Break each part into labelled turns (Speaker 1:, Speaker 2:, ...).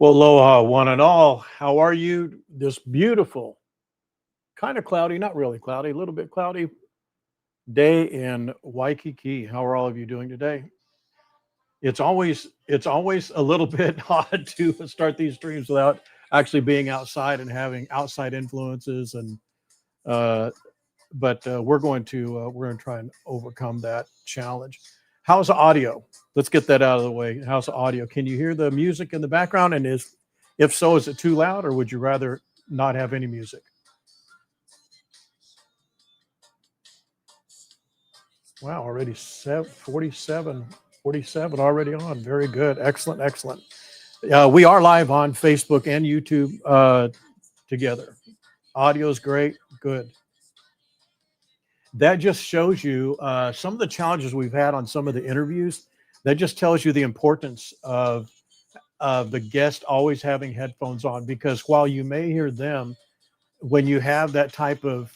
Speaker 1: Well, aloha, one and all. How are you this beautiful, kind of cloudy, not really cloudy, a little bit cloudy day in Waikiki? How are all of you doing today? It's always a little bit odd to start these streams without actually being outside and having outside influences and uh but we're going to try and overcome that challenge. How's the audio? Let's get that out of the way. How's the audio? Can you hear the music in the background? And is if so, is it too loud, or would you rather not have any music? Wow, already 47, 47 already on. Very good. Excellent, excellent. We are live on Facebook and YouTube together. Audio's great. Good. That just shows you some of the challenges we've had on some of the interviews. That just tells you the importance of the guest always having headphones on, because while you may hear them, when you have that type of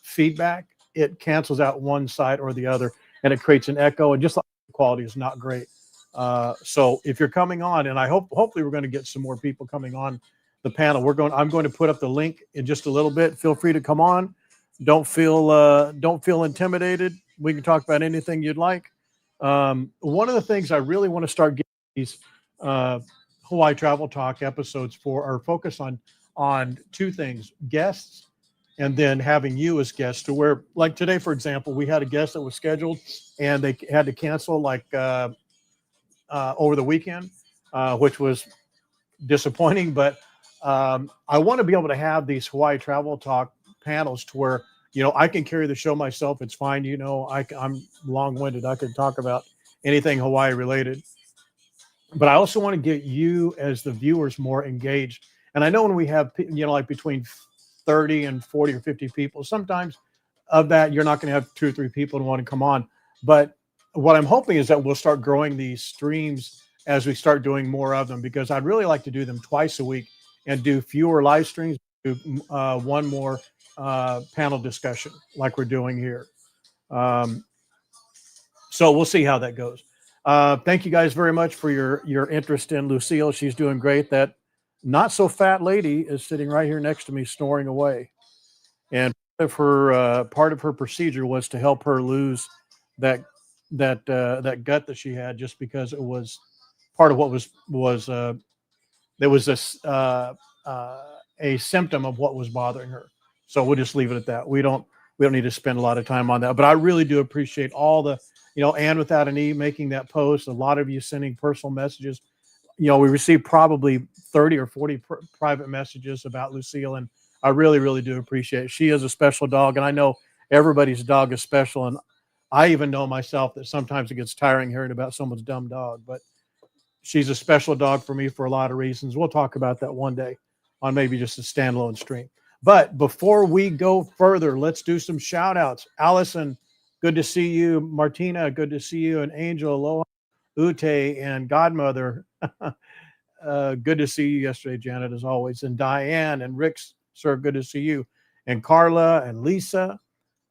Speaker 1: feedback, it cancels out one side or the other, and it creates an echo. And just like the quality is not great. So if you're coming on, and hopefully we're going to get some more people coming on the panel. I'm going to put up the link in just a little bit. Feel free to come on. Don't feel intimidated. We can talk about anything you'd like. One of the things I really want to start getting these uh, Hawaii Travel Talk episodes for are focused on two things: guests, and then having you as guests. To where, like today, for example, we had a guest that was scheduled, and they had to cancel over the weekend, which was disappointing. But I want to be able to have these Hawaii Travel Talk panels to where I can carry the show myself. It's fine. I'm long-winded. I could talk about anything Hawaii related, but I also want to get you as the viewers more engaged. And I know when we have like between 30 and 40 or 50 people, sometimes of that you're not going to have two or three people who want to come on. But what I'm hoping is that we'll start growing these streams as we start doing more of them, because I'd really like to do them twice a week and do fewer live streams, do one more panel discussion like we're doing here. Um, so we'll see how that goes. Thank you guys very much for your interest in Lucille. She's doing great. That not so fat lady is sitting right here next to me, snoring away. And part of her procedure was to help her lose that that gut that she had, just because it was part of what was there was a symptom of what was bothering her. So we'll just leave it at that. We don't need to spend a lot of time on that. But I really do appreciate all the, and without an E making that post, a lot of you sending personal messages. We received probably 30 or 40 private messages about Lucille, and I really, really do appreciate it. She is a special dog, and I know everybody's dog is special. And I even know myself that sometimes it gets tiring hearing about someone's dumb dog, but she's a special dog for me for a lot of reasons. We'll talk about that one day on maybe just a standalone stream. But before we go further, let's do some shout outs. Allison, good to see you. Martina, good to see you. And Angel, aloha. Ute and Godmother, good to see you yesterday, Janet, as always. And Diane and Rick, sir, good to see you. And Carla and Lisa,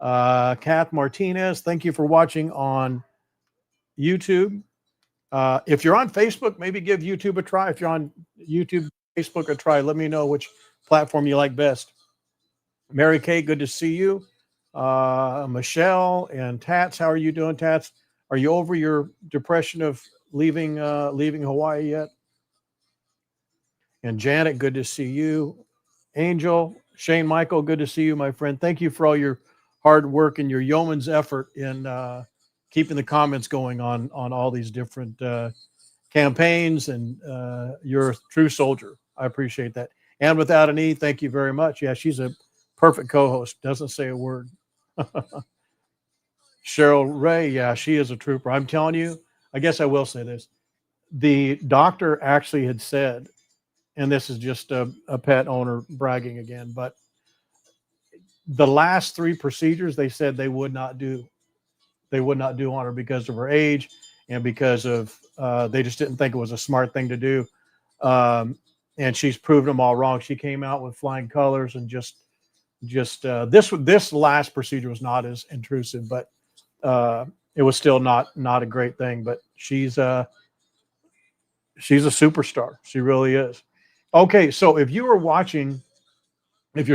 Speaker 1: Kath Martinez, thank you for watching on YouTube. If you're on Facebook, maybe give YouTube a try. If you're on YouTube, Facebook a try. Let me know which platform you like best. Mary Kay, good to see you. Michelle and Tats, how are you doing, Tats? Are you over your depression of leaving Hawaii yet? And Janet, good to see you. Angel, Shane Michael, good to see you, my friend. Thank you for all your hard work and your yeoman's effort in keeping the comments going on all these different campaigns, and you're a true soldier. I appreciate that. And without an E, thank you very much. Yeah, she's a perfect co-host. Doesn't say a word. Cheryl Ray, yeah, she is a trooper. I'm telling you, I guess I will say this. The doctor actually had said, and this is just a pet owner bragging again, but the last 3 procedures they said they would not do. They would not do on her because of her age and because of they just didn't think it was a smart thing to do. And she's proven them all wrong. She came out with flying colors, and just this last procedure was not as intrusive, but it was still not a great thing. But she's a superstar. She really is. Okay, so if you're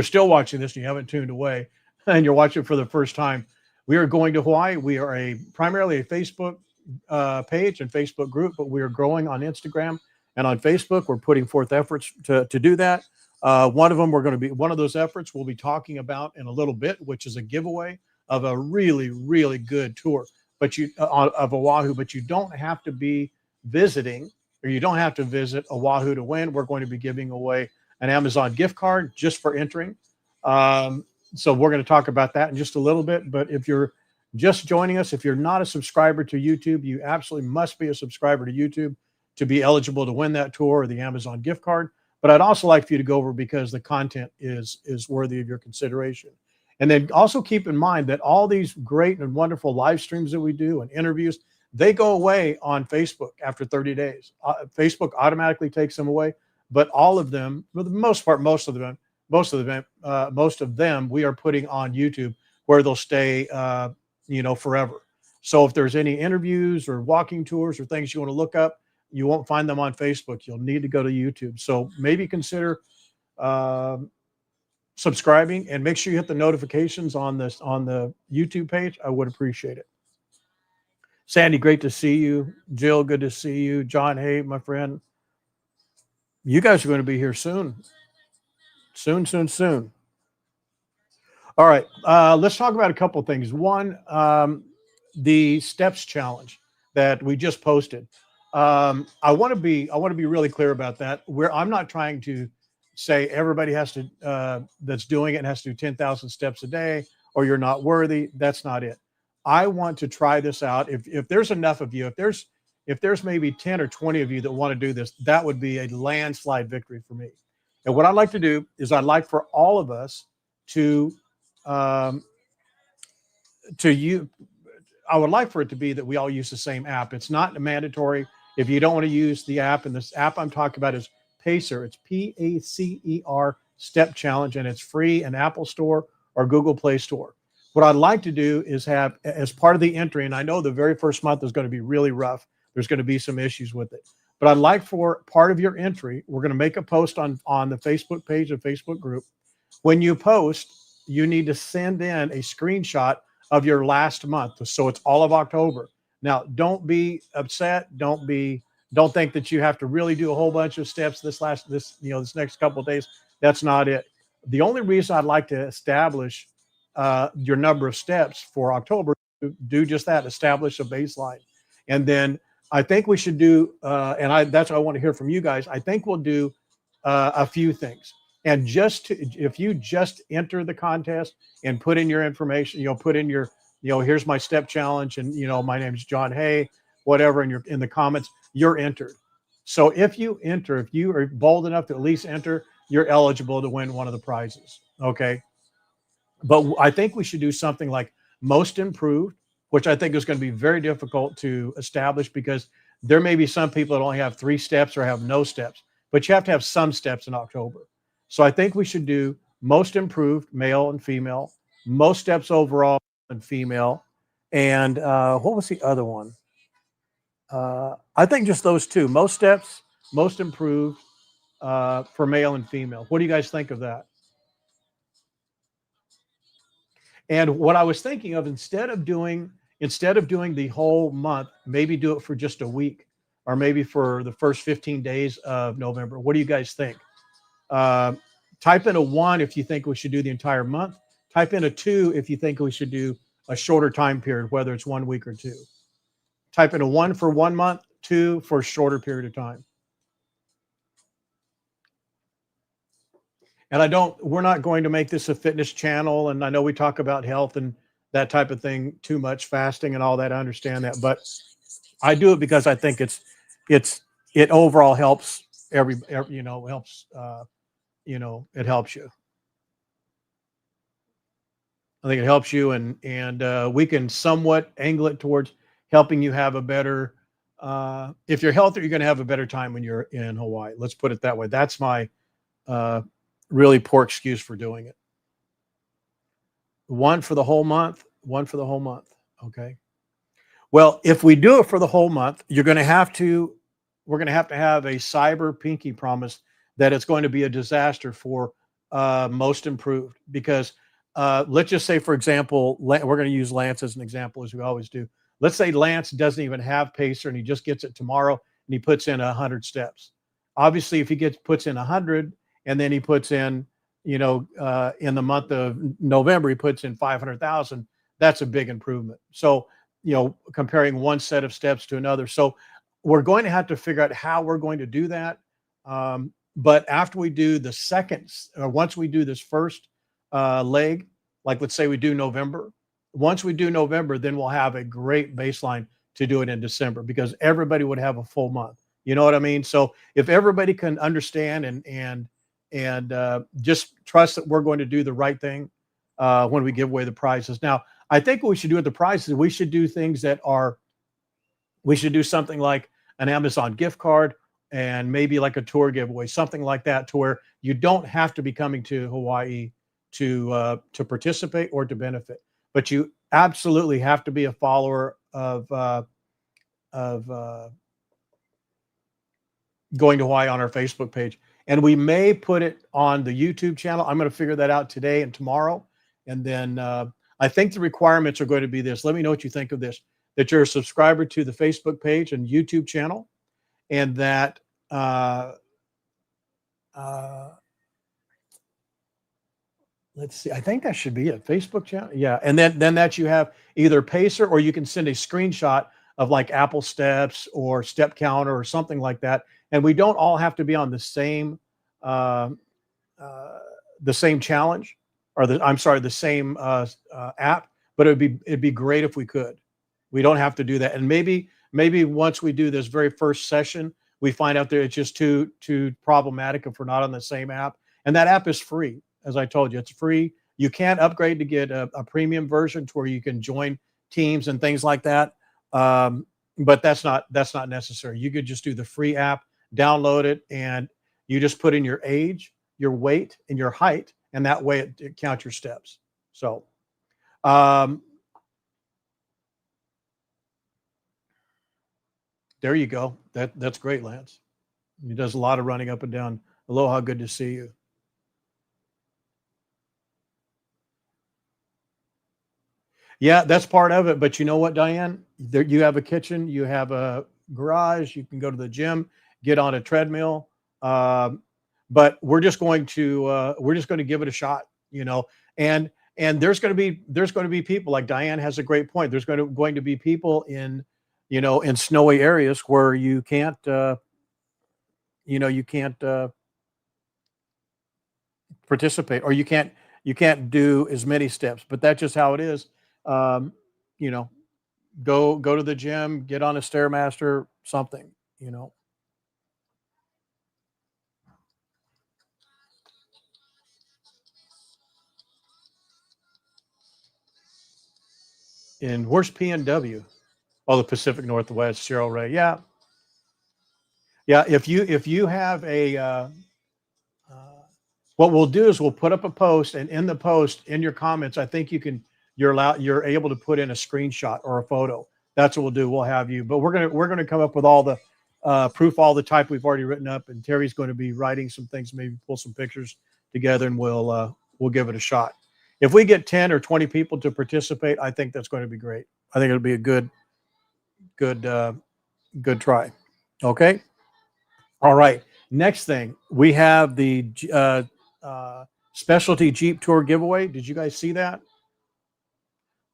Speaker 1: still watching this and you haven't tuned away and you're watching for the first time, we are going to Hawaii. We are primarily a Facebook page and Facebook group, but we are growing on Instagram and on Facebook. We're putting forth efforts to do that. One of those efforts we'll be talking about in a little bit, which is a giveaway of a really, really good tour, of Oahu. But you don't have to be visiting, or you don't have to visit Oahu to win. We're going to be giving away an Amazon gift card just for entering. So we're going to talk about that in just a little bit. But if you're just joining us, if you're not a subscriber to YouTube, you absolutely must be a subscriber to YouTube to be eligible to win that tour or the Amazon gift card. But I'd also like for you to go over, because the content is worthy of your consideration. And then also keep in mind that all these great and wonderful live streams that we do and interviews, they go away on Facebook after 30 days. Facebook automatically takes them away. But all of them, for the most part, most of them, we are putting on YouTube, where they'll stay, forever. So if there's any interviews or walking tours or things you want to look up, you won't find them on Facebook. You'll need to go to YouTube. So maybe consider subscribing, and make sure you hit the notifications on the YouTube page. I would appreciate it. Sandy, great to see you. Jill, good to see you. John, hey, my friend. You guys are going to be here soon. Soon. All right. Let's talk about a couple of things. One, the steps challenge that we just posted. I want to be really clear about that. I'm not trying to say everybody has to that's doing it has to do 10,000 steps a day, or you're not worthy. That's not it. I want to try this out. If there's enough of you, if there's maybe 10 or 20 of you that want to do this, that would be a landslide victory for me. And what I'd like to do is I'd like for all of us I would like for it to be that we all use the same app. It's not mandatory. If you don't want to use the app, and this app I'm talking about is Pacer. It's PACER Step Challenge, and it's free in Apple Store or Google Play Store. What I'd like to do is have, as part of the entry, and I know the very first month is going to be really rough. There's going to be some issues with it. But I'd like for part of your entry, we're going to make a post on the Facebook page and Facebook group. When you post, you need to send in a screenshot of your last month. So it's all of October. Now, don't be upset. Don't think that you have to really do a whole bunch of steps this next couple of days. That's not it. The only reason I'd like to establish your number of steps for October, do just that, establish a baseline. And then I think we should do, that's what I want to hear from you guys. I think we'll do a few things. And if you just enter the contest and put in your information, put in your, here's my step challenge, and my name's John Hay, whatever, and you're in the comments, you're entered. So if you are bold enough to at least enter, you're eligible to win one of the prizes. Okay. But I think we should do something like most improved, which I think is going to be very difficult to establish, because there may be some people that only have 3 steps or have no steps, but you have to have some steps in October. So I think we should do most improved, male and female, most steps overall, and female. And what was the other one? I think just those 2, most steps, most improved, for male and female. What do you guys think of that? And what I was thinking of, instead of doing the whole month, maybe do it for just a week, or maybe for the first 15 days of November. What do you guys think? Type in a 1 if you think we should do the entire month. Type in a 2 if you think we should do a shorter time period, whether it's 1 week or 2. Type in a 1 for 1 month, 2 for a shorter period of time. And we're not going to make this a fitness channel. And I know we talk about health and that type of thing too much, fasting and all that. I understand that, but I do it because I think it overall helps it helps you. I think it helps you, and we can somewhat angle it towards helping you have a better, if you're healthier, you're going to have a better time when you're in Hawaii. Let's put it that way. That's my really poor excuse for doing it. 1 for the whole month, 1 for the whole month. Okay. Well, if we do it for the whole month, we're going to have to have a cyber pinky promise that it's going to be a disaster for most improved, because let's just say, for example, we're going to use Lance as an example, as we always do. Let's say Lance doesn't even have pacer and he just gets it tomorrow and he puts in 100 steps. Obviously, if he puts in 100 and then he puts in, in the month of November, he puts in 500,000, that's a big improvement. So, comparing one set of steps to another. So we're going to have to figure out how we're going to do that. But after we do the second, or once we do this first leg, like let's say we do November, once we do November, then we'll have a great baseline to do it in December, because everybody would have a full month. You know what I mean? So if everybody can understand and just trust that we're going to do the right thing when we give away the prizes. Now, I think what we should do with the prizes, we should do something like an Amazon gift card and maybe like a tour giveaway, something like that, to where you don't have to be coming to Hawaii to participate or to benefit, but you absolutely have to be a follower of Going to Hawaii on our Facebook page. And we may put it on the YouTube channel. I'm going to figure that out today and tomorrow. And then I think the requirements are going to be this. Let me know what you think of this: that you're a subscriber to the Facebook page and YouTube channel, and that let's see, I think that should be it. Facebook channel. Yeah. And then that you have either pacer, or you can send a screenshot of like Apple Steps or Step Counter or something like that. And we don't all have to be on the same challenge, or the same app, but it'd be great if we could. We don't have to do that. And maybe once we do this very first session, we find out that it's just too problematic if we're not on the same app. And that app is free. As I told you, it's free. You can upgrade to get a premium version to where you can join teams and things like that. But that's not necessary. You could just do the free app, download it, and you just put in your age, your weight, and your height, and that way it counts your steps. So there you go. That's great, Lance. He does a lot of running up and down. Aloha, good to see you. Yeah, that's part of it. But you know what, Diane? There, you have a kitchen, you have a garage, you can go to the gym, get on a treadmill. But we're just going to give it a shot, And there's going to be people, like Diane has a great point. There's going to be people in snowy areas where you can't participate, or you can't do as many steps. But that's just how it is. You know, go to the gym, get on a Stairmaster, something. And where's PNW? Oh, the Pacific Northwest, Cheryl Ray. Yeah. Yeah. If you have what we'll do is we'll put up a post, and in the post, in your comments, I think you're able to put in a screenshot or a photo. That's what we'll do. We'll have you, but we're gonna come up with all the proof, all the type we've already written up, and Terry's going to be writing some things, maybe pull some pictures together, and we'll give it a shot. If we get 10 or 20 people to participate, I think that's going to be great. I think it'll be a good try. Okay. All right. Next thing, we have the specialty Jeep Tour giveaway. Did you guys see that?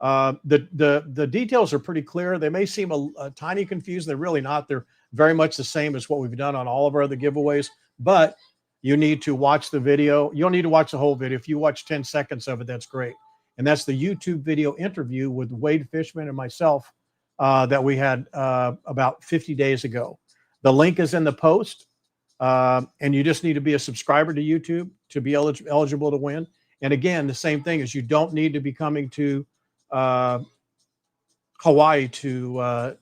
Speaker 1: The details are pretty clear. They may seem a tiny confused. They're really not. They're very much the same as what we've done on all of our other giveaways. But you need to watch the video. You don't need to watch the whole video. If you watch 10 seconds of it, that's great. And that's the YouTube video interview with Wade Fishman and myself that we had about 50 days ago. The link is in the post. And you just need to be a subscriber to YouTube to be eligible to win. And again, the same thing is, you don't need to be coming to Hawaii to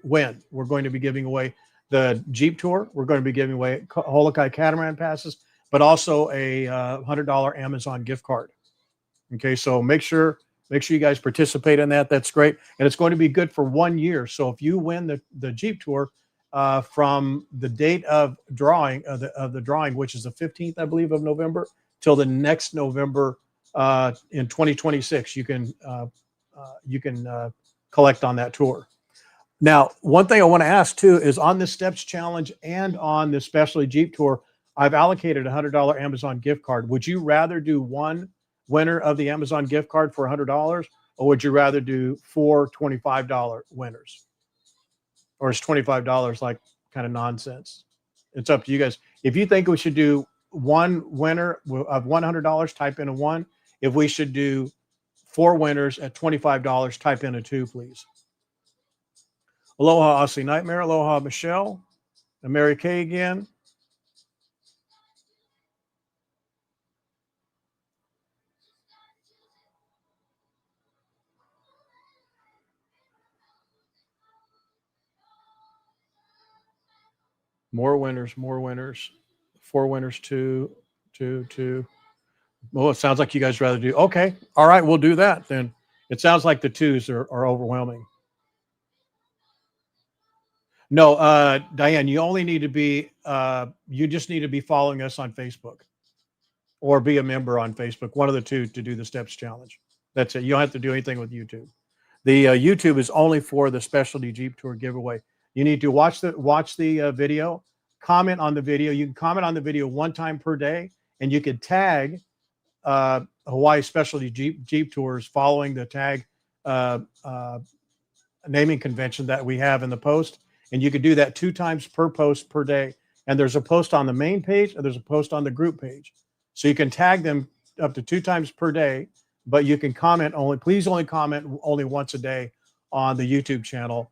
Speaker 1: win. We're going to be giving away the Jeep Tour. We're going to be giving away Holokai Catamaran passes, but also a $100 Amazon gift card. Okay, so make sure you guys participate in that. That's great, and it's going to be good for 1 year. So if you win the Jeep Tour, from the date of drawing of the drawing, which is the 15th, I believe, of November, till the next November in 2026. You can collect on that tour. Now, one thing I want to ask too is on the Steps Challenge and on the Specialty Jeep Tour, I've allocated a $100 Amazon gift card. Would you rather do one winner of the Amazon gift card for $100, or would you rather do four $25 winners? Or is $25 like kind of nonsense? It's up to you guys. If you think we should do one winner of $100, type in a one. If we should do four winners at $25, type in a two, please. Aloha, Aussie Nightmare. Aloha, Michelle. And Mary Kay again. More winners, more winners. Four winners, two. Well, it sounds like you guys rather do. Okay. All right. We'll do that then. It sounds like the twos are overwhelming. No, Diane, you only need to be, you just need to be following us on Facebook or be a member on Facebook, one of the two, to do the Steps Challenge. That's it. You don't have to do anything with YouTube. The YouTube is only for the Specialty Jeep Tour giveaway. You need to watch the video, comment on the video. You can comment on the video one time per day, and you could tag Hawaii Specialty Jeep Tours following the tag naming convention that we have in the post. And you could do that 2 times per post per day. And there's a post on the main page, and there's a post on the group page. So you can tag them up to 2 times per day, but you can comment please only comment only once a day on the YouTube channel,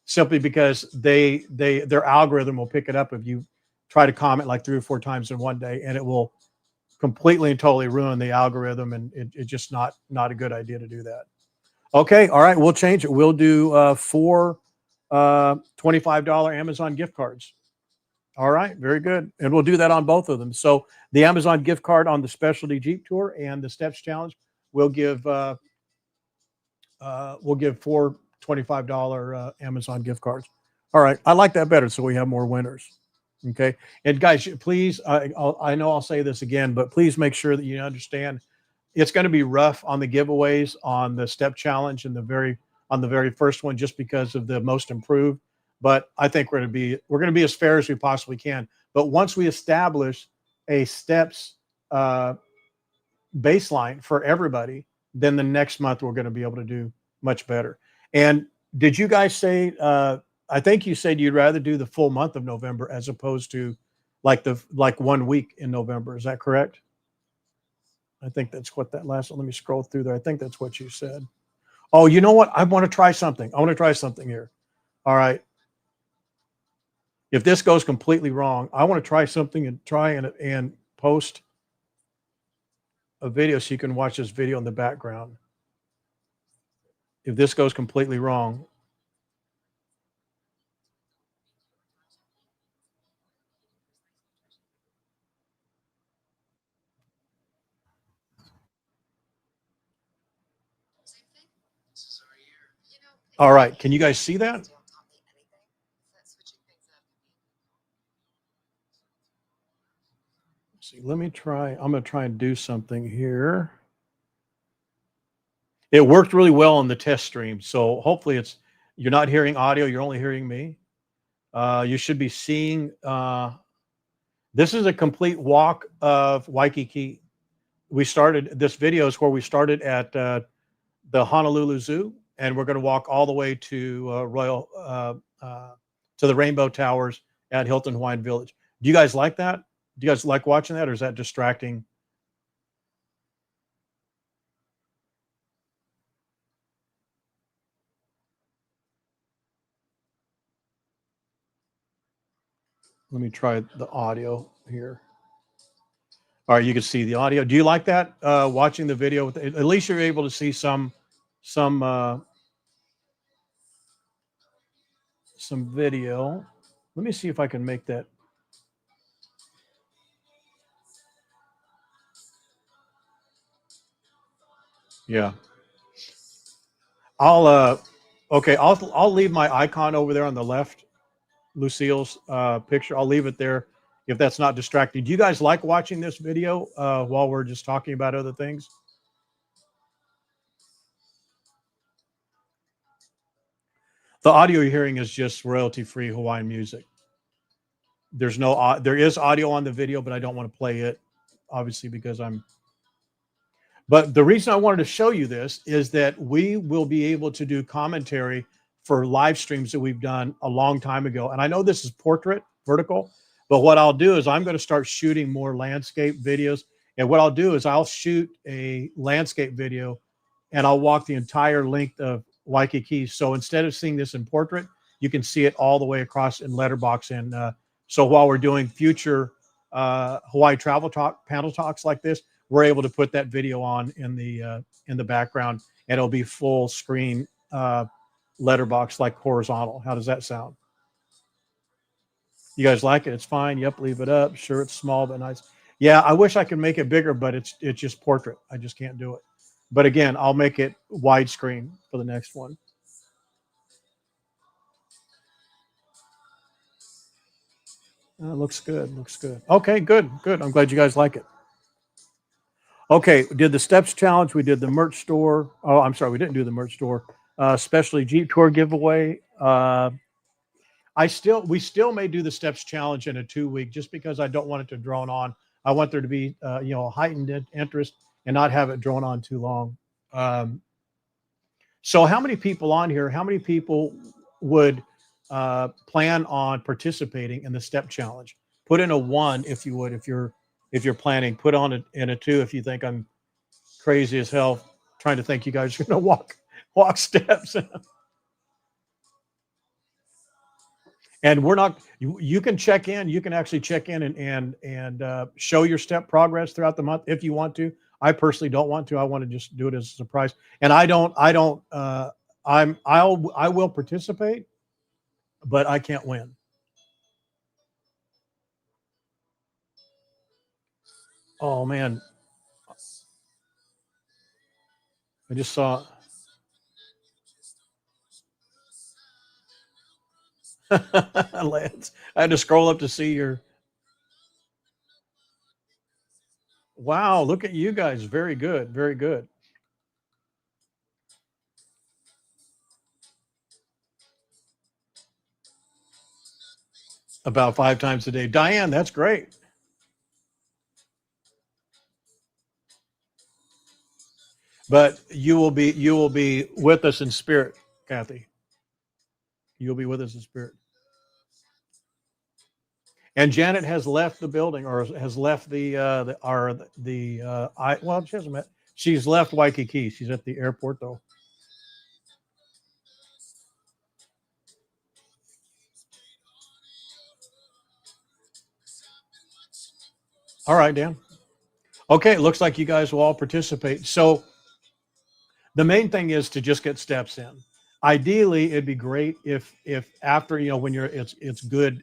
Speaker 1: simply because their algorithm will pick it up if you try to comment like 3 or 4 times in one day, and it will completely and totally ruin the algorithm. And it's just not a good idea to do that. Okay. All right. We'll change it. We'll do 4 $25 Amazon gift cards. All right. Very good. And we'll do that on both of them. So the Amazon gift card on the Specialty Jeep Tour and the Steps Challenge, we'll give 4 $25 Amazon gift cards. All right. I like that better, so we have more winners. Okay. And guys, please, I know I'll say this again, but please make sure that you understand it's going to be rough on the giveaways on the Step Challenge and on the very first one, just because of the most improved. But I think we're going to be as fair as we possibly can. But once we establish a Steps baseline for everybody, then the next month we're going to be able to do much better. And did you guys say, I think you said you'd rather do the full month of November as opposed to like 1 week in November. Is that correct? I think that's what that last one. Let me scroll through there. I think that's what you said. Oh, you know what? I want to try something. I want to try something here. All right. If this goes completely wrong, I want to try something and post a video so you can watch this video in the background. If this goes completely wrong. All right. Can you guys see that? See, let me try. I'm going to try and do something here. It worked really well on the test stream. So hopefully you're not hearing audio. You're only hearing me. You should be seeing, this is a complete walk of Waikiki. This video is where we started at the Honolulu Zoo, and we're going to walk all the way to to the Rainbow Towers at Hilton Hawaiian Village. Do you guys like that? Do you guys like watching that, or is that distracting? Let me try the audio here. All right, you can see the audio. Do you like that? Watching the video, at least you're able to see some video. Let me see if I can make that. Yeah. I'll leave my icon over there on the left Lucille's picture. I'll leave it there if that's not distracting. Do you guys like watching this video while we're just talking about other things? The audio you're hearing is just royalty-free Hawaiian music. There's no there is audio on the video, but I don't want to play it, obviously, because I'm. But the reason I wanted to show you this is that we will be able to do commentary for live streams that we've done a long time ago. And I know this is portrait, vertical, but what I'll do is I'm going to start shooting more landscape videos. And what I'll do is I'll shoot a landscape video and I'll walk the entire length of Waikiki. So instead of seeing this in portrait, you can see it all the way across in letterbox. And so while we're doing future Hawaii travel talk panel talks like this, we're able to put that video on in the background, and it'll be full screen letterbox, like horizontal. How does that sound? You guys like it? It's fine. Yep, leave it up. Sure, it's small but nice. Yeah, I wish I could make it bigger, but it's just portrait. I just can't do it. But again, I'll make it widescreen for the next one. Looks good. Looks good. Okay, good, good. I'm glad you guys like it. Okay, we did the steps challenge. We did the merch store. Oh, I'm sorry, we didn't do the merch store. Especially Jeep Tour giveaway. We still may do the steps challenge in a 2-week, just because I don't want it to drone on. I want there to be heightened interest and not have it drone on too long. So how many people on here? How many people would plan on participating in the step challenge? Put in a 1 if you would, if you're planning. Put on in a 2 if you think I'm crazy as hell trying to think you guys are going to walk steps. And we're not. You can check in. You can actually check in and show your step progress throughout the month if you want to. I personally don't want to. I want to just do it as a surprise. And I don't. I will participate, but I can't win. Oh man, I just saw. Lance, I had to scroll up to see your. Wow, look at you guys. Very good. Very good. About 5 times a day. Diane, that's great. But you will be with us in spirit, Kathy. You'll be with us in spirit. And Janet has left the building, or has left well, she hasn't met. She's left Waikiki. She's at the airport though. All right, Dan. Okay, it looks like you guys will all participate. So the main thing is to just get steps in. Ideally, it'd be great if after, when it's good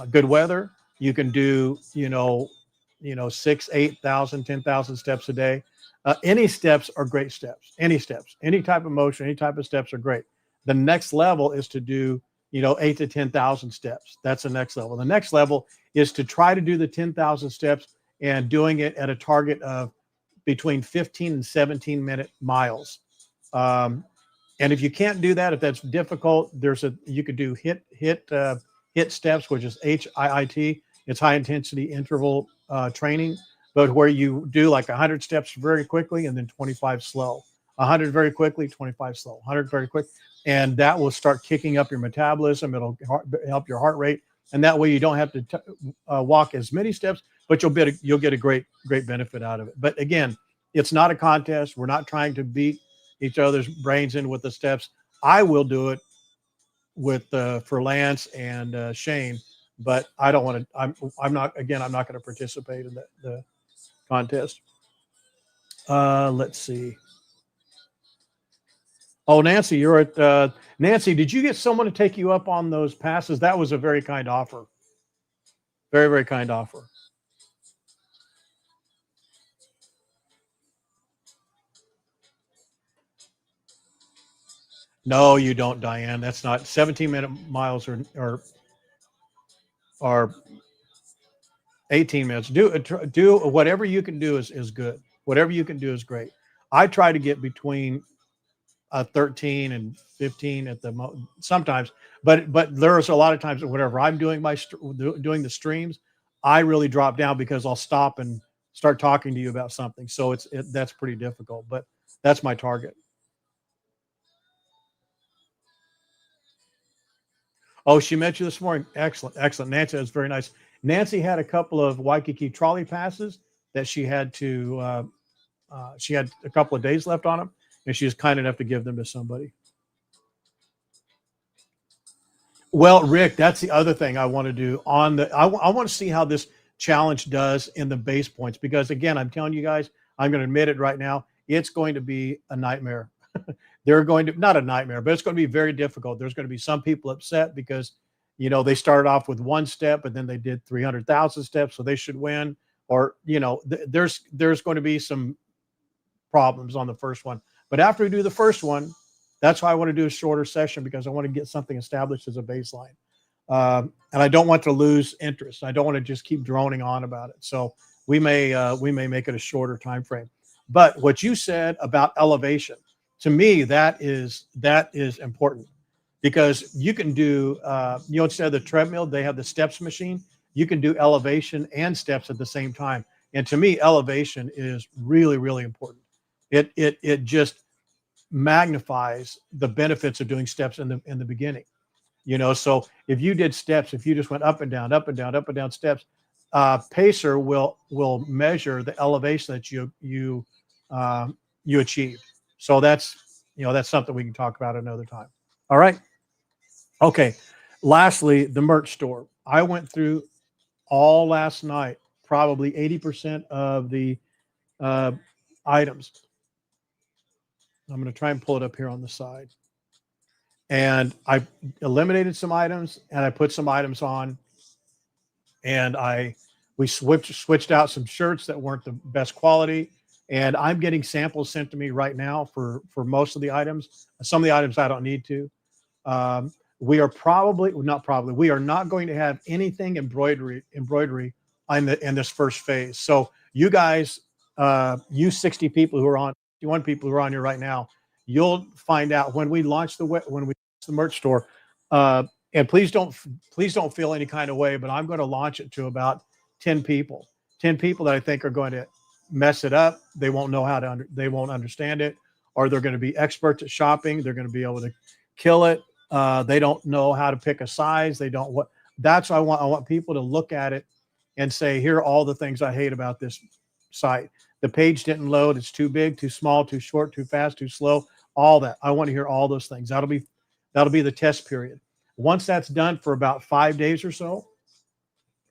Speaker 1: good weather, you can do 6, 8,000, 10,000 steps a day. Any steps are great steps. Any steps, any type of motion, any type of steps are great. The next level is to do 8 to 10,000 steps. That's the next level. The next level is to try to do the 10,000 steps and doing it at a target of between 15 and 17-minute miles. And if you can't do that, if that's difficult, you could do HIT steps, which is HIIT. It's high intensity interval training, but where you do like 100 steps very quickly and then 25 slow. 100 very quickly, 25 slow. 100 very quick, and that will start kicking up your metabolism. It'll help your heart rate, and that way you don't have to walk as many steps, but you'll get a great benefit out of it. But again, it's not a contest. We're not trying to beat each other's brains in with the steps. I will do it with for Lance and Shane, but I don't want to. I'm not. Again, I'm not going to participate in the contest. Let's see. Oh, Nancy, you're at Nancy. Did you get someone to take you up on those passes? That was a very kind offer. Very, very kind offer. No, you don't, Diane. That's not 17-minute miles or 18 minutes. Do whatever you can do is good. Whatever you can do is great. I try to get between 13 and 15 at the sometimes, but there's a lot of times that whatever I'm doing doing the streams, I really drop down because I'll stop and start talking to you about something. So that's pretty difficult, but that's my target. Oh, she met you this morning. Excellent, excellent. Nancy, that's very nice. Nancy had a couple of Waikiki trolley passes that she had a couple of days left on them, and she was kind enough to give them to somebody. Well, Rick, that's the other thing I want to do on the. I want to see how this challenge does in the base points because again, I'm telling you guys, I'm going to admit it right now. It's going to be a nightmare. They're going to not a nightmare, but it's going to be very difficult. There's going to be some people upset because they started off with one step, but then they did 300,000 steps, so they should win. Or there's going to be some problems on the first one. But after we do the first one, that's why I want to do a shorter session because I want to get something established as a baseline. And I don't want to lose interest. I don't want to just keep droning on about it. So we may make it a shorter time frame. But what you said about elevation, to me, that is important because you can do instead of the treadmill, they have the steps machine. You can do elevation and steps at the same time. And to me, elevation is really, really important. It just magnifies the benefits of doing steps in the beginning. So if you did steps, if you just went up and down, up and down, up and down steps, pacer will measure the elevation that you achieved. So that's something we can talk about another time. All right. Okay. Lastly, the merch store. I went through all last night, probably 80% of the items. I'm going to try and pull it up here on the side. And I eliminated some items and I put some items on. And we switched out some shirts that weren't the best quality. And I'm getting samples sent to me right now for most of the items. Some of the items I don't need to. We are we are not going to have anything embroidery in this first phase. So you guys, you 60 people who are on, 51 people who are on here right now, you'll find out when we launch the merch store. And please don't feel any kind of way, but I'm going to launch it to about 10 people that I think are going to mess it up. They won't know they won't understand it, or they're going to be experts at shopping. They're going to be able to kill it. They don't know how to pick a size. That's why I want people to look at it and say, here are all the things I hate about this site. The page didn't load. It's too big, too small, too short, too fast, too slow, all that. I want to hear all those things. That'll be the test period. Once that's done for about 5 days or so,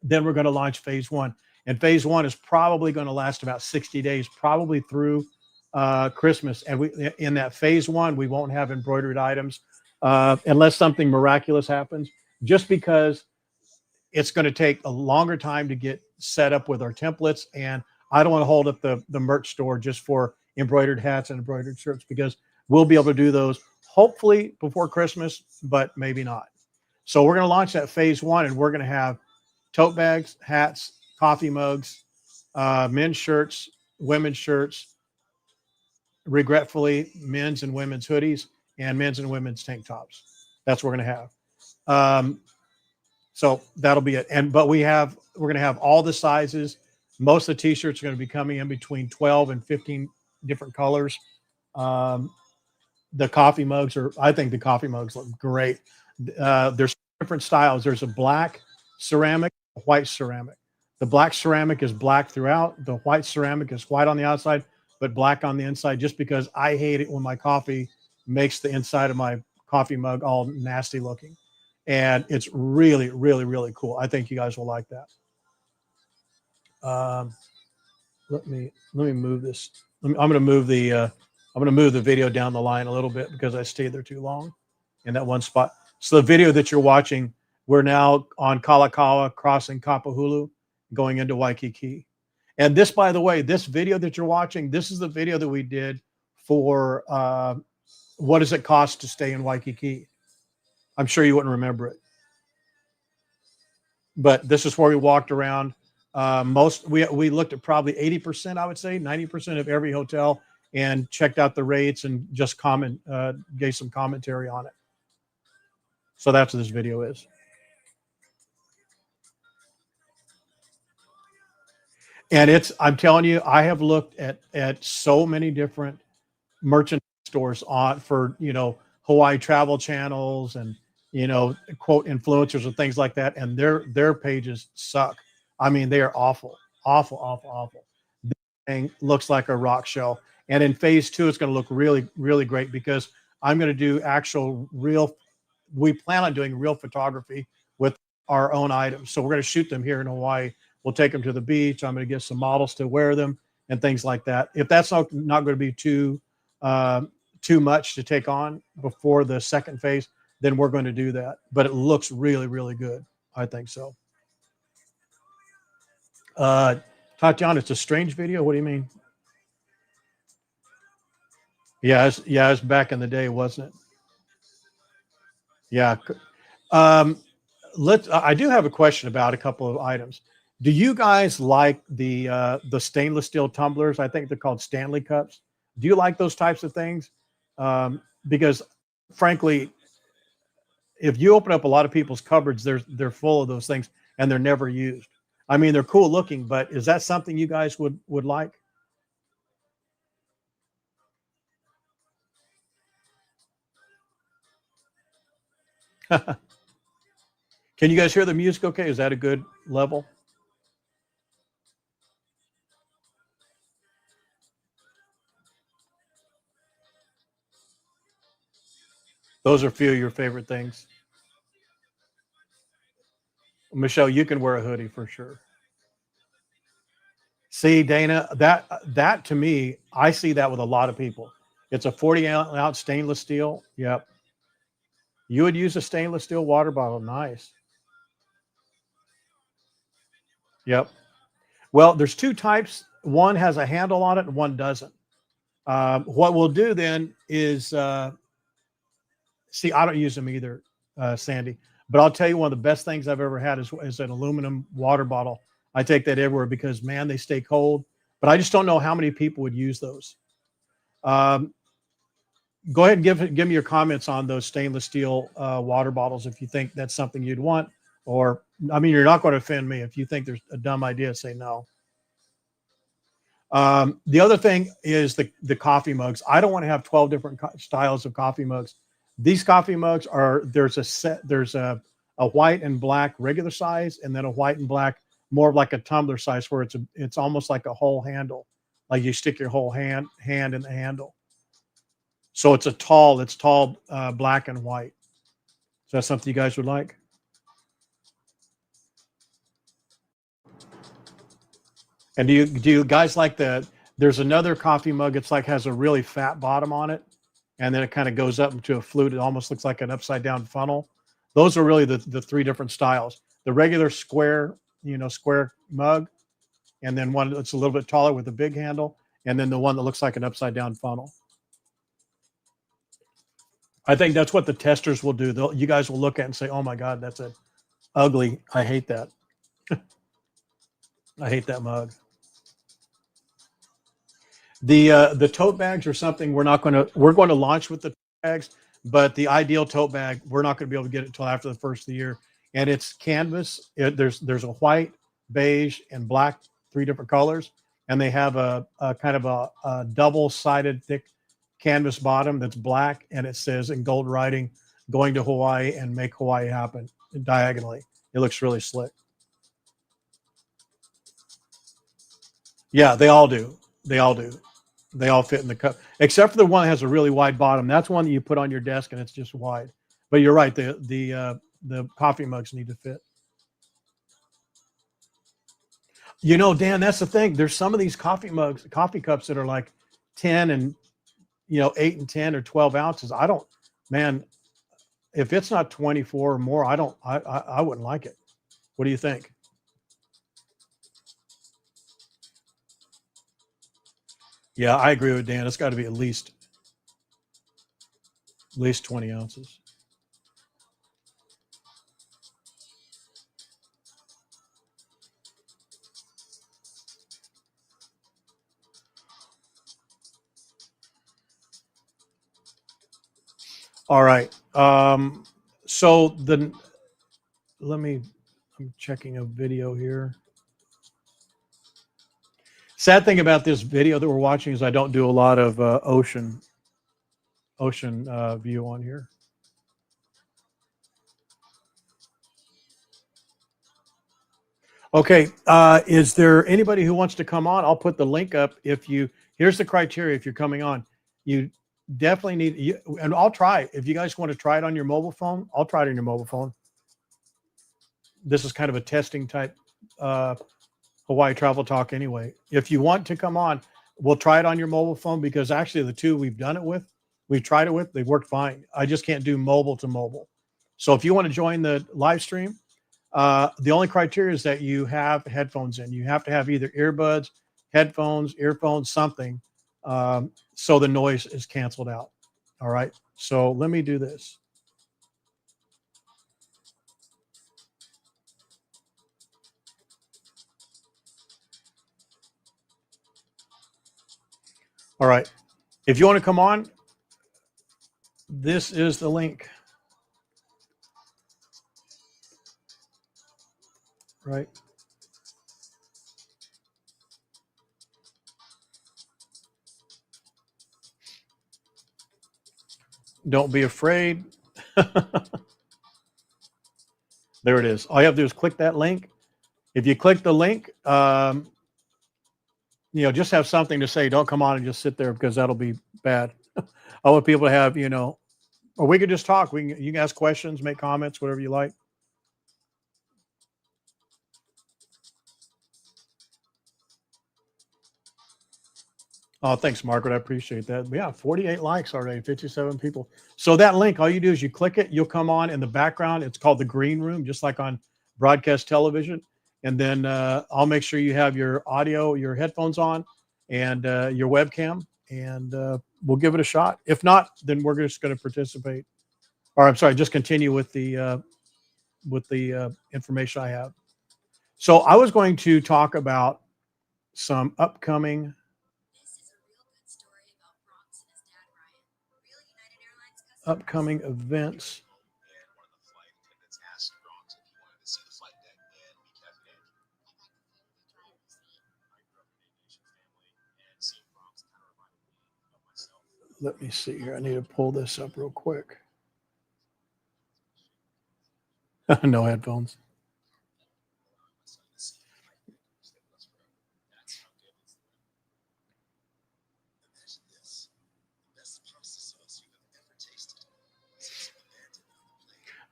Speaker 1: then we're going to launch phase one. And phase one is probably going to last about 60 days, probably through Christmas. And in that phase one, we won't have embroidered items unless something miraculous happens, just because it's going to take a longer time to get set up with our templates. And I don't want to hold up the merch store just for embroidered hats and embroidered shirts, because we'll be able to do those hopefully before Christmas, but maybe not. So we're going to launch that phase one, and we're going to have tote bags, hats, coffee mugs, men's shirts, women's shirts, regretfully, men's and women's hoodies, and men's and women's tank tops. That's what we're going to have. So that'll be it. But we're going to have all the sizes. Most of the t-shirts are going to be coming in between 12 and 15 different colors. The coffee mugs I think the coffee mugs look great. There's different styles. There's a black ceramic, a white ceramic. The black ceramic is black throughout. The white ceramic is white on the outside, but black on the inside, just because I hate it when my coffee makes the inside of my coffee mug all nasty looking. And it's really, really, really cool. I think you guys will like that. Let me move this. I'm going to move the video down the line a little bit because I stayed there too long in that one spot. So the video that you're watching, we're now on Kalakaua, crossing Kapahulu, going into Waikiki. And this, by the way, this video that you're watching, this is the video that we did for what does it cost to stay in Waikiki? I'm sure you wouldn't remember it, but this is where we walked around. We looked at probably 80%, I would say 90% of every hotel, and checked out the rates and just gave some commentary on it. So that's what this video is. And I'm telling you, I have looked at so many different merchandise stores for Hawaii travel channels and quote influencers and things like that, and their pages suck. I mean, they are awful, awful, awful, awful. This thing looks like a rock show, and in phase 2, it's going to look really, really great because I'm going to do actual real. We plan on doing real photography with our own items, so we're going to shoot them here in Hawaii. We'll take them to the beach. I'm going to get some models to wear them and things like that. If that's not going to be too much to take on before the second phase, then we're going to do that. But it looks really, really good. I think so. Tatiana, it's a strange video. What do you mean? Yeah, it's back in the day, wasn't it? Yeah. I do have a question about a couple of items. Do you guys like the stainless steel tumblers? I think they're called Stanley cups. Do you like those types of things? Because frankly, if you open up a lot of people's cupboards, they're full of those things and they're never used. I mean, they're cool looking, but is that something you guys would like? Can you guys hear the music okay? Is that a good level? Those are a few of your favorite things. Michelle, you can wear a hoodie for sure. See, Dana, that to me, I see that with a lot of people. It's a 40-ounce stainless steel. Yep. You would use a stainless steel water bottle. Nice. Yep. Well, there's two types. One has a handle on it and one doesn't. What we'll do then is see, I don't use them either, Sandy. But I'll tell you, one of the best things I've ever had is an aluminum water bottle. I take that everywhere because, man, they stay cold. But I just don't know how many people would use those. Um, Go ahead and give me your comments on those stainless steel water bottles if you think that's something you'd want. Or, I mean, you're not going to offend me. If you think there's a dumb idea, say no. The other thing is the coffee mugs. I don't want to have 12 different styles of coffee mugs. These coffee mugs there's a white and black regular size, and then a white and black more like a tumbler size where it's almost like a whole handle, like you stick your whole hand in the handle. So it's tall, black and white. Is that something you guys would like? And do you guys like there's another coffee mug, it's like has a really fat bottom on it, and then it kind of goes up into a flute. It almost looks like an upside down funnel. Those are really the three different styles. The regular square, square mug, and then one that's a little bit taller with a big handle, and then the one that looks like an upside down funnel. I think that's what the testers will do. You guys will look at it and say, "Oh my God, that's ugly. I hate that. I hate that mug." The tote bags are something we're going to launch with the bags, but the ideal tote bag, we're not going to be able to get it until after the first of the year. And it's canvas. There's a white, beige, and black, three different colors, and they have a kind of a double-sided thick canvas bottom that's black, and it says in gold writing, "Going to Hawaii and make Hawaii happen," diagonally. It looks really slick. Yeah, they all do. They all do. They all fit in the cup, except for the one that has a really wide bottom. That's one that you put on your desk and it's just wide. But you're right. The coffee mugs need to fit. Dan, that's the thing. There's some of these coffee cups that are like 10 and 8 and 10 or 12 ounces. I don't, man, if it's not 24 or more, I wouldn't like it. What do you think? Yeah, I agree with Dan. It's got to be at least At least 20 ounces. All right. So the I'm checking a video here. Sad thing about this video that we're watching is I don't do a lot of ocean view on here. Okay. Is there anybody who wants to come on? I'll put the link up. Here's the criteria if you're coming on. You definitely need, and I'll try. If you guys want to try it on your mobile phone, I'll try it on your mobile phone. This is kind of a testing type Hawaii Travel Talk anyway. If you want to come on, we'll try it on your mobile phone because actually the two we've tried it with, they've worked fine. I just can't do mobile to mobile. So if you want to join the live stream, the only criteria is that you have headphones in. You have to have either earbuds, headphones, earphones, something, so the noise is canceled out. All right. So let me do this. All right. If you want to come on, this is the link. Right. Don't be afraid. There it is. All you have to do is click that link. If you click the link, just have something to say. Don't come on and just sit there because that'll be bad. I want people to have, or we could just talk. You can ask questions, make comments, whatever you like. Oh, thanks, Margaret. I appreciate that. Yeah, 48 likes already, 57 people. So that link, all you do is you click it, you'll come on in the background. It's called the green room, just like on broadcast television. And then I'll make sure you have your audio, your headphones on, and your webcam, and we'll give it a shot. If not, then we're just going to participate. Or I'm sorry, just continue with the information I have. So I was going to talk about some upcoming events. Let me see here. I need to pull this up real quick. No headphones.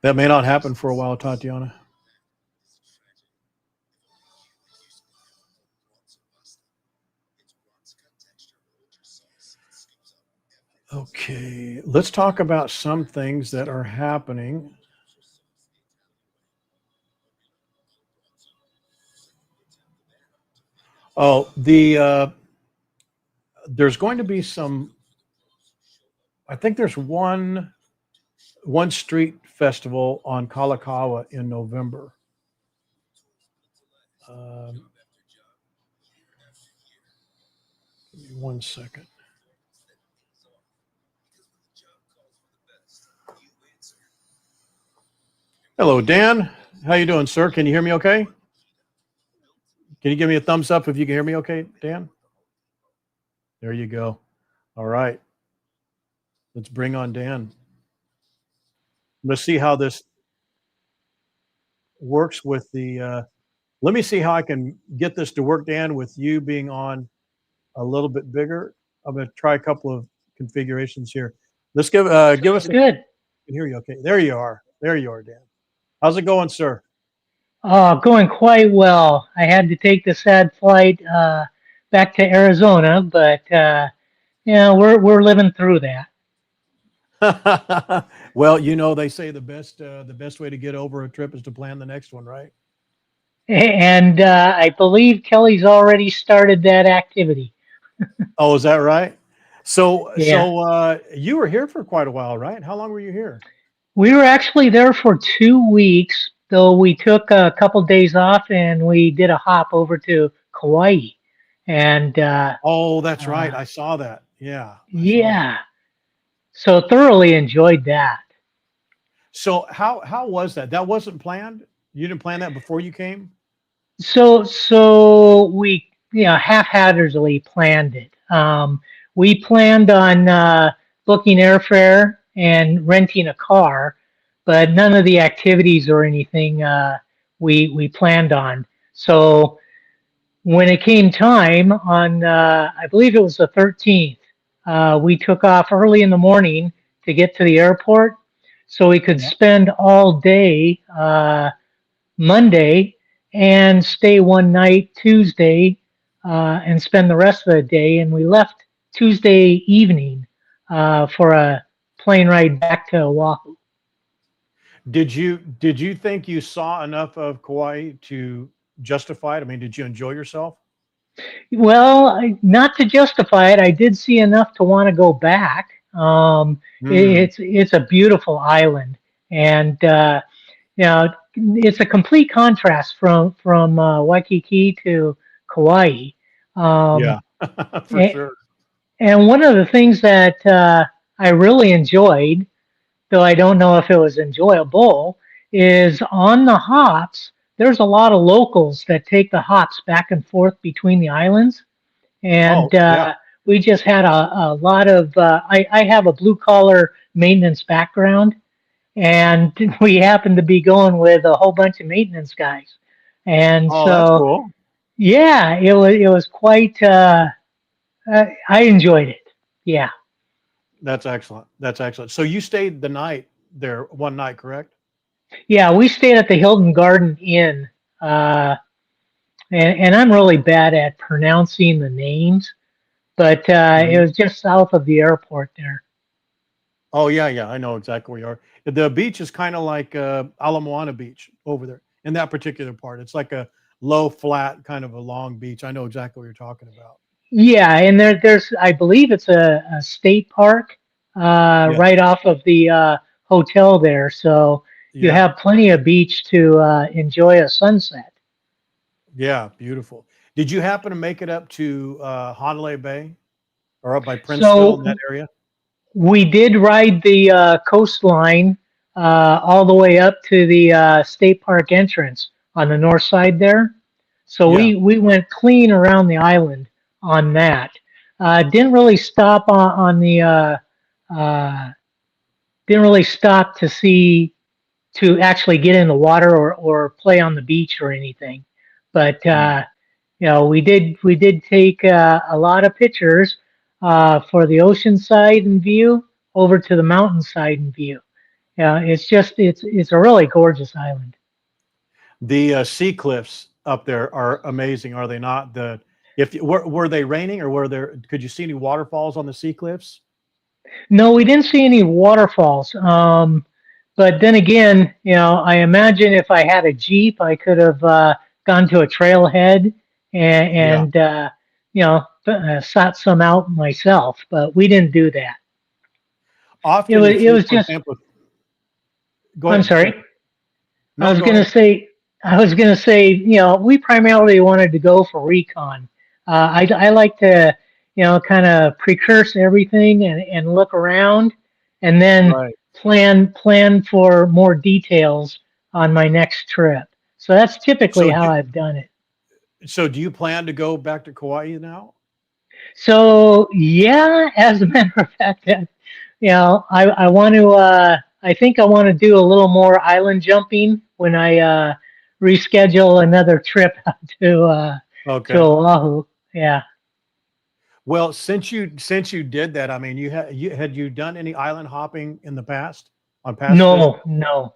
Speaker 1: That may not happen for a while, Tatiana. Okay, let's talk about some things that are happening. Oh, there's going to be some. I think there's one street festival on Kalakaua in November. Give me 1 second. Hello, Dan. How you doing, sir? Can you hear me okay? Can you give me a thumbs up if you can hear me okay, Dan? There you go. All right. Let's bring on Dan. Let's see how this works with the let me see how I can get this to work, Dan, with you being on a little bit bigger. I'm going to try a couple of configurations here. Let's give us
Speaker 2: good.
Speaker 1: I can hear you okay. There you are. There you are, Dan. How's it going, sir?
Speaker 2: Going quite well. I had to take the sad flight back to Arizona, but we're living through that.
Speaker 1: Well, they say the best way to get over a trip is to plan the next one, right?
Speaker 2: And I believe Kelly's already started that activity.
Speaker 1: Oh, is that right?
Speaker 2: Yeah.
Speaker 1: You were here for quite a while, right? How long were you here?
Speaker 2: We were actually there for 2 weeks, though we took a couple days off and we did a hop over to Kauai. And
Speaker 1: Oh, that's right.
Speaker 2: uh,
Speaker 1: I saw that. Yeah, I saw that.
Speaker 2: yeah, so thoroughly enjoyed that.
Speaker 1: So how was that? That wasn't planned? You didn't plan that before you came?
Speaker 2: So we, haphazardly planned it. We planned on booking airfare and renting a car, but none of the activities or anything we planned on. So when it came time on, I believe it was the 13th, we took off early in the morning to get to the airport, so we could
Speaker 1: Yeah.
Speaker 2: spend all day. Monday and stay one night Tuesday and spend the rest of the day. And we left Tuesday evening for a plane ride back to Oahu.
Speaker 1: Did you think you saw enough of Kauai to justify it? I mean, did you enjoy yourself?
Speaker 2: Well, not to justify it, I did see enough to want to go back.
Speaker 1: Mm,
Speaker 2: It's a beautiful island, and it's a complete contrast from Waikiki to Kauai. Um,
Speaker 1: yeah, for
Speaker 2: a-
Speaker 1: sure.
Speaker 2: And one of the things that I really enjoyed, though I don't know if it was enjoyable, is on the hops, there's a lot of locals that take the hops back and forth between the islands.
Speaker 1: Oh,
Speaker 2: And
Speaker 1: yeah.
Speaker 2: we just had a lot of, I have a blue collar maintenance background, and we happened to be going with a whole bunch of maintenance guys. And
Speaker 1: Oh, that's
Speaker 2: so,
Speaker 1: cool.
Speaker 2: yeah, it was quite, I enjoyed it. Yeah.
Speaker 1: That's excellent. That's excellent. So you stayed the night there one night, correct?
Speaker 2: Yeah, we stayed at the Hilton Garden Inn, uh, and I'm really bad at pronouncing the names, but it
Speaker 1: Mhm.
Speaker 2: was just south of the airport there.
Speaker 1: Oh, yeah, yeah. I know exactly where you are. The beach is kind of like Ala Moana Beach over there in that particular part. It's like a low, flat, kind of a long beach. I know exactly what you're talking about.
Speaker 2: Yeah, and there's, I believe it's a state park
Speaker 1: Yeah,
Speaker 2: right off of the hotel there, so you
Speaker 1: yeah,
Speaker 2: have plenty of beach to enjoy a sunset.
Speaker 1: yeah. Beautiful. Did you happen to make it up to Honolulu Bay or up by Princeville in that
Speaker 2: So
Speaker 1: area?
Speaker 2: we did ride the coastline all the way up to the state park entrance on the north side there. So
Speaker 1: Yeah.
Speaker 2: we went clean around the island on that. Didn't really stop on the uh, didn't really stop to see to actually get in the water or play on the beach or anything. But
Speaker 1: Mm.
Speaker 2: we did take a lot of pictures for the ocean side and view over to the mountain side and view. Yeah, it's a really gorgeous island.
Speaker 1: The sea cliffs up there are amazing, are they not? If were they raining or were there? Could you see any waterfalls on the sea cliffs?
Speaker 2: No, we didn't see any waterfalls. But then again, I imagine if I had a Jeep, I could have gone to a trailhead
Speaker 1: Yeah.
Speaker 2: sought some out myself. But we didn't do that. It
Speaker 1: Often,
Speaker 2: was
Speaker 1: if
Speaker 2: it
Speaker 1: you,
Speaker 2: was
Speaker 1: for
Speaker 2: just.
Speaker 1: example, go
Speaker 2: I'm
Speaker 1: ahead,
Speaker 2: sorry.
Speaker 1: finish.
Speaker 2: I
Speaker 1: No,
Speaker 2: was
Speaker 1: go
Speaker 2: gonna
Speaker 1: ahead.
Speaker 2: say. I was gonna say. We primarily wanted to go for recon. I like to kind of precurse everything and look around, and then
Speaker 1: Right.
Speaker 2: plan for more details on my next trip. So that's typically
Speaker 1: So,
Speaker 2: how I've done it.
Speaker 1: do you plan to go back to Kauai now?
Speaker 2: So yeah, as a matter of fact, I want to. I think I want to do a little more island jumping when I reschedule another trip out to
Speaker 1: Okay.
Speaker 2: Oahu. Yeah.
Speaker 1: Well, since you did that, I mean, had you done any island hopping in the past on past visits?
Speaker 2: No, no,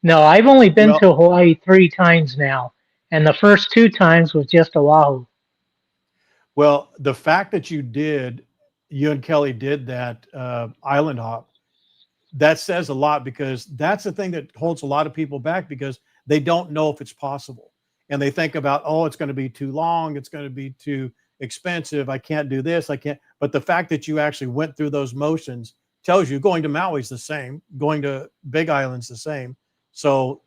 Speaker 2: no. I've only been
Speaker 1: Well,
Speaker 2: to Hawaii 3 times now, and the first 2 times was just Oahu.
Speaker 1: the fact that you and Kelly did that island hop, that says a lot because that's the thing that holds a lot of people back because they don't know if it's possible. And they think about, oh, it's going to be too long. It's going to be too expensive. I can't do this. I can't. But the fact that you actually went through those motions tells you going to Maui's the same, going to Big Island's the same. So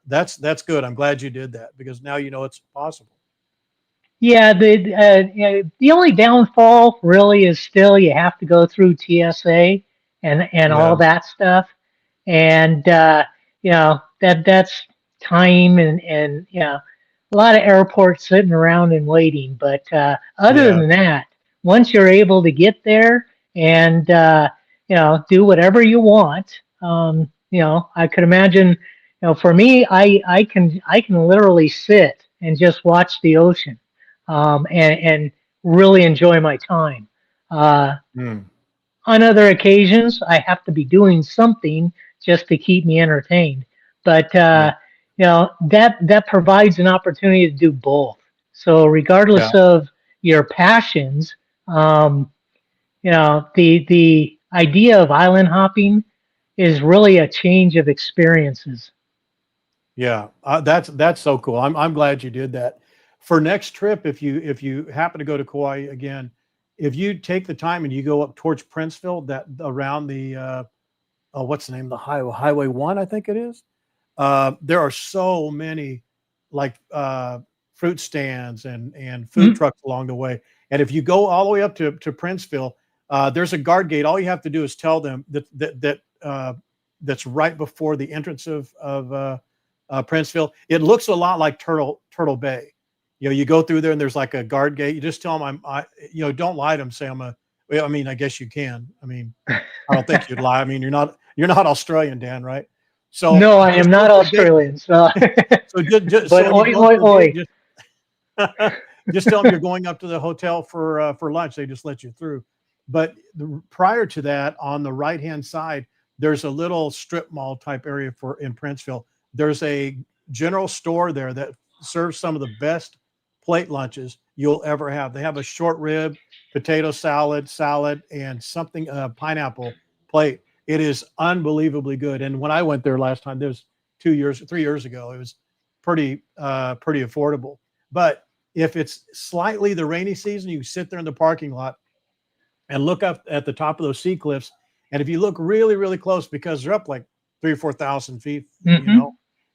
Speaker 1: that's good. I'm glad you did that because now you know it's possible.
Speaker 2: Yeah, the only downfall really is still you have to go through TSA and all
Speaker 1: Yeah,
Speaker 2: that stuff, and that's time and a lot of airports sitting around and waiting. But other
Speaker 1: yeah,
Speaker 2: than that, once you're able to get there and do whatever you want, I could imagine. For me, I can literally sit and just watch the ocean and really enjoy my time. Uh,
Speaker 1: mm,
Speaker 2: on other occasions, I have to be doing something just to keep me entertained. But
Speaker 1: yeah,
Speaker 2: that provides an opportunity to do both. So
Speaker 1: yeah,
Speaker 2: regardless of your passions, um, the idea of island hopping is really a change of experiences.
Speaker 1: yeah. That's so cool. I'm glad you did that. For next trip, if you happen to go to Kauai again, if you take the time and you go up towards Princeville, that around the what's the name of the Highway 1, I think it is. There are so many like fruit stands and food
Speaker 2: Mhm.
Speaker 1: trucks along the way. And if you go all the way up to Princeville, there's a guard gate. All you have to do is tell them that's right before the entrance of Princeville. It looks a lot like Turtle Bay. You go through there and there's like a guard gate. You just tell them don't lie to them. Say I'm a. Well, I mean, I guess you can. I mean, I don't think you'd lie. I mean, you're not Australian, Dan, right? So
Speaker 2: No, I am
Speaker 1: just go
Speaker 2: not
Speaker 1: to the gate.
Speaker 2: Australian, so
Speaker 1: So just
Speaker 2: but
Speaker 1: so when you
Speaker 2: oi
Speaker 1: go to
Speaker 2: oi
Speaker 1: the gate,
Speaker 2: oi.
Speaker 1: just tell them you're going up to the hotel for lunch. They just let you through. But prior to that, on the right hand side, there's a little strip mall type area for in Princeville. There's a general store there that serves some of the best plate lunches you'll ever have. They have a short rib, potato salad, and something pineapple plate. It is unbelievably good. And when I went there last time, there was 2 years, 3 years ago, it was pretty affordable. But if it's slightly the rainy season, you sit there in the parking lot and look up at the top of those sea cliffs. And if you look really, really close, because they're up like 3 or 4 thousand feet,
Speaker 2: Hmm.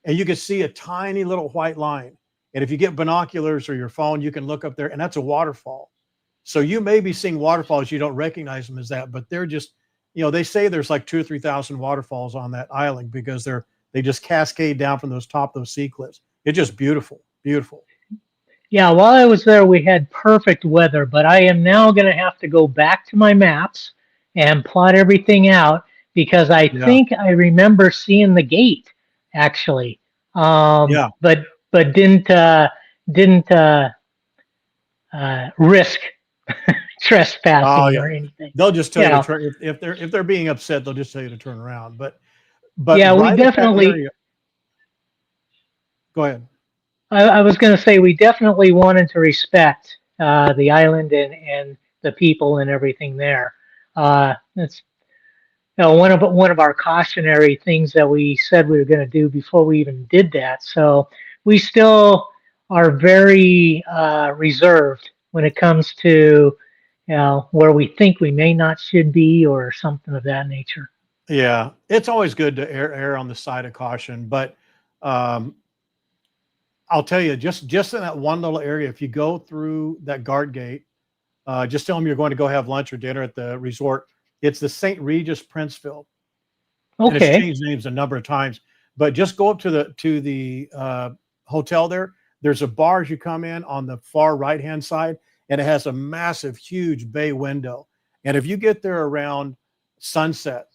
Speaker 1: and you can see a tiny little white line. And if you get binoculars or your phone, you can look up there, and that's a waterfall. So you may be seeing waterfalls, you don't recognize them as that, but they're just, they say there's like 2 or 3 thousand waterfalls on that island because they just cascade down from those sea cliffs. It's just beautiful, beautiful.
Speaker 2: Yeah, while I was there, we had perfect weather, but I am now going to have to go back to my maps and plot everything out because I
Speaker 1: Yeah,
Speaker 2: think I remember seeing the gate actually,
Speaker 1: yeah.
Speaker 2: but didn't risk
Speaker 1: Oh
Speaker 2: trespassing
Speaker 1: yeah.
Speaker 2: or anything.
Speaker 1: They'll just tell
Speaker 2: You
Speaker 1: you to
Speaker 2: know,
Speaker 1: turn if they're being upset, they'll just tell you to turn around. But
Speaker 2: yeah, we
Speaker 1: right at that
Speaker 2: definitely.
Speaker 1: area, go ahead.
Speaker 2: I was going to say we definitely wanted to respect the island and the people and everything there. It's one of our cautionary things that we said we were going to do before we even did that. So we still are very reserved when it comes to where we think we may not should be or something of that nature.
Speaker 1: Yeah, it's always good to err on the side of caution, but um, I'll tell you, just in that one little area, if you go through that guard gate, just tell them you're going to go have lunch or dinner at the resort. It's the St. Regis Princeville, and it's
Speaker 2: Okay.
Speaker 1: changed names a number of times. But just go up to the hotel there. There's a bar as you come in on the far right hand side, and it has a massive, huge bay window. And if you get there around sunset,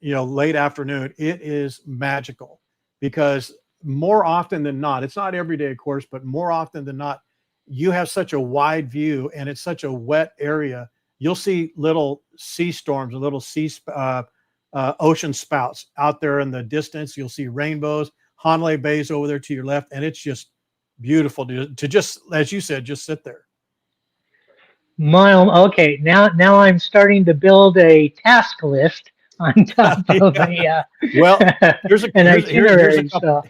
Speaker 1: late afternoon, it is magical because more often than not, it's not every day, of course, but more often than not, you have such a wide view and it's such a wet area. You'll see little sea storms and little ocean spouts out there in the distance. You'll see rainbows. Hanalei Bay's over there to your left, and it's just beautiful to just, as you said, just sit there.
Speaker 2: Mile. Okay. Now I'm starting to build a task list on top of
Speaker 1: Yeah.
Speaker 2: a
Speaker 1: Well, here's a
Speaker 2: an
Speaker 1: here's here's here's a
Speaker 2: itinerary.
Speaker 1: couple
Speaker 2: So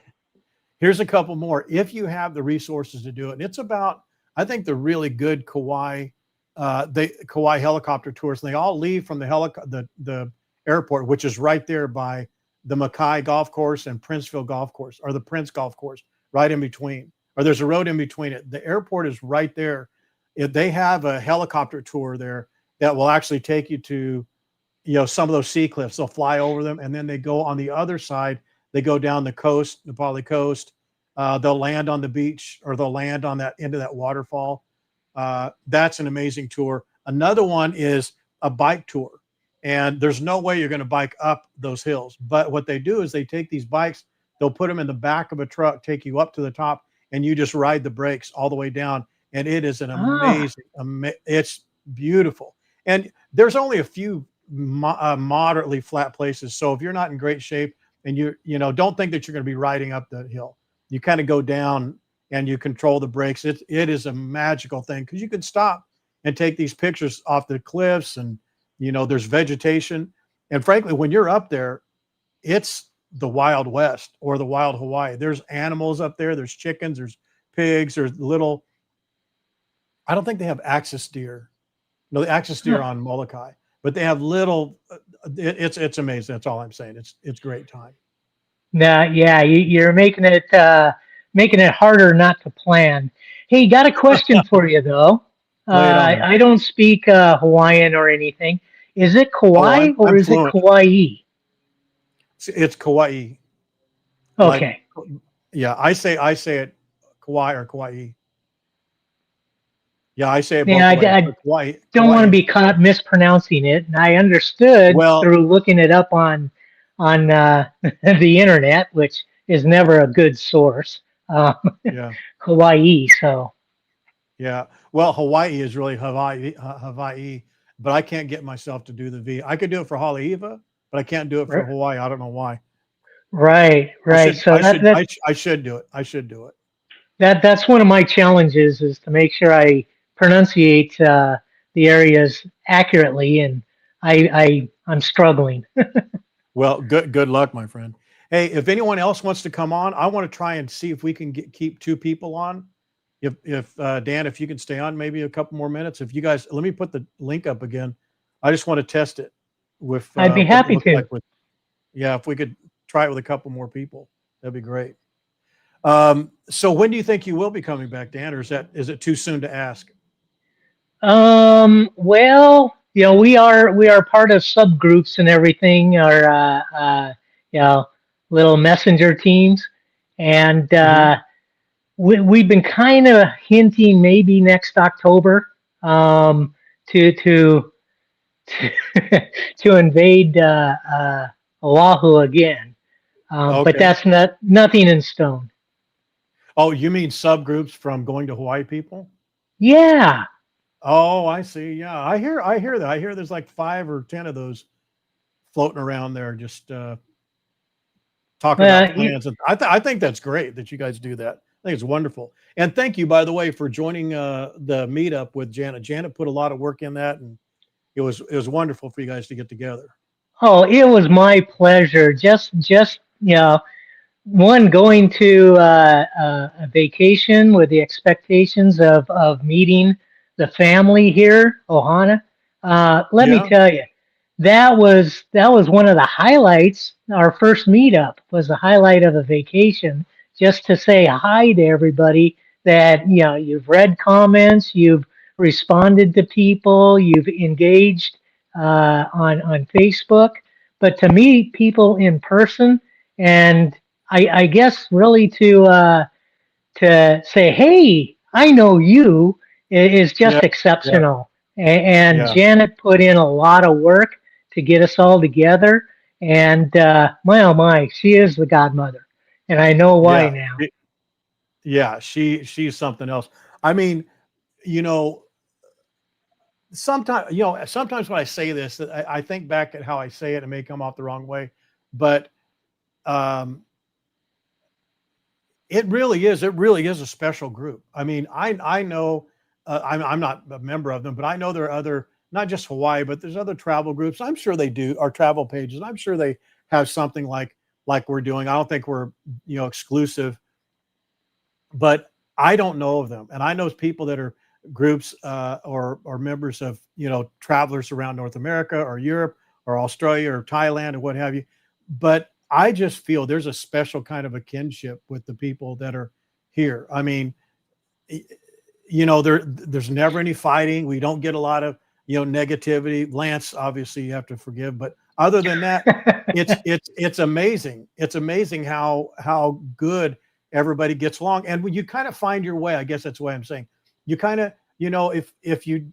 Speaker 1: here's a couple more if you have the resources to do it. And it's about I think the really good Kauai helicopter tours, and they all leave from the airport, which is right there by the Mackay Golf Course and Princeville Golf Course, or the Prince Golf Course, right in between. Or there's a road in between it. The airport is right there. They have a helicopter tour there that will actually take you to, some of those sea cliffs. They'll fly over them, and then they go on the other side. They go down the coast, the Pali coast. They'll land on the beach, or they'll land on that into that waterfall. That's an amazing tour. Another one is a bike tour, and there's no way you're going to bike up those hills. But what they do is they take these bikes, they'll put them in the back of a truck, take you up to the top, and you just ride the brakes all the way down. And it is an amazing, it's beautiful. And there's only a few moderately flat places. So if you're not in great shape, and don't think that you're going to be riding up the hill. You kind of go down and you control the brakes. It is a magical thing, because you can stop and take these pictures off the cliffs, and there's vegetation. And frankly, when you're up there, it's the Wild West or the Wild Hawaii. There's animals up there. There's chickens. There's pigs. There's little. I don't think they have axis deer. No, the axis deer on Molokai, but they have little. It's amazing. That's all I'm saying. It's great time.
Speaker 2: Nah, yeah, you're making it harder not to plan. Hey, got a question for you though.
Speaker 1: Lay it on me.
Speaker 2: I don't speak Hawaiian or anything. Is it
Speaker 1: Oh,
Speaker 2: Kauai or
Speaker 1: I'm
Speaker 2: is it
Speaker 1: fluent.
Speaker 2: Kauai?
Speaker 1: It's Kauai. Like,
Speaker 2: Okay.
Speaker 1: yeah, I say it Kauai or Kauai. Yeah, I say it both
Speaker 2: Yeah,
Speaker 1: ways.
Speaker 2: I
Speaker 1: Kauai.
Speaker 2: don't want to
Speaker 1: Kauai.
Speaker 2: be caught mispronouncing it. And I understood
Speaker 1: Well,
Speaker 2: through looking it up on the internet, which is never a good source. Um,
Speaker 1: yeah,
Speaker 2: Hawaii. So
Speaker 1: yeah. Well, Hawaii is really Hawaii, but I can't get myself to do the V. I could do it for Haleiwa, but I can't do it for Hawaii. I don't know why.
Speaker 2: right, right. So
Speaker 1: I should do it. I should do it.
Speaker 2: that's one of my challenges is to make sure I pronunciate the areas accurately, and I'm struggling.
Speaker 1: Well, good luck, my friend. Hey, if anyone else wants to come on, I want to try and see if we can keep two people on. If Dan, if you can stay on maybe a couple more minutes. If you guys, let me put the link up again. I just want to test it with
Speaker 2: I'd be
Speaker 1: what it
Speaker 2: happy
Speaker 1: looks
Speaker 2: to.
Speaker 1: like with, yeah, if we could try it with a couple more people, that'd be great. So when do you think you will be coming back, Dan, or is it too soon to ask?
Speaker 2: Well, we are part of subgroups and everything, or little messenger teams, and
Speaker 1: Mhm.
Speaker 2: we've been kind of hinting maybe next October to to invade Oahu again, but
Speaker 1: Okay.
Speaker 2: that's nothing in stone.
Speaker 1: Oh, you mean subgroups from going to Hawaii people?
Speaker 2: Yeah.
Speaker 1: Oh, I see. Yeah, I hear that. I hear there's like 5 or 10 of those floating around there, just talking about
Speaker 2: Well,
Speaker 1: plans. And I think that's great that you guys do that. I think it's wonderful. And thank you, by the way, for joining the meetup with Janet. Janet put a lot of work in that, and it was wonderful for you guys to get together.
Speaker 2: oh, it was my pleasure. Just one going to a vacation with the expectations of meeting the family here, Ohana. Let me
Speaker 1: Yeah,
Speaker 2: tell you, that was one of the highlights. Our first meetup was the highlight of a vacation, just to say hi to everybody. That you've read comments, you've responded to people, you've engaged on Facebook, but to meet people in person and I guess really to say, hey, I know you is
Speaker 1: yeah,
Speaker 2: just
Speaker 1: yeah,
Speaker 2: exceptional. And
Speaker 1: yeah,
Speaker 2: Janet put in a lot of work to get us all together. And my oh my, she is the godmother, and I know why
Speaker 1: yeah,
Speaker 2: now.
Speaker 1: yeah. She's something else. I mean, you know, sometimes when I say this, I think back at how I say it. It may come off the wrong way, but um, it really is a special group. I mean, I know I'm not a member of them, but I know there are other, not just Hawaii, but there's other travel groups. I'm sure they do, or travel pages. I'm sure they have something like we're doing. I don't think we're exclusive, but I don't know of them, and I know people that are groups or members of travelers around North America or Europe or Australia or Thailand or what have you. But I just feel there's a special kind of a kinship with the people that are here. I mean, there's never any fighting. We don't get a lot of negativity. Lance, obviously, you have to forgive, but other than that, it's amazing. It's amazing how good everybody gets along, and when you kind of find your way, I guess that's the way I'm saying. You kind of, if you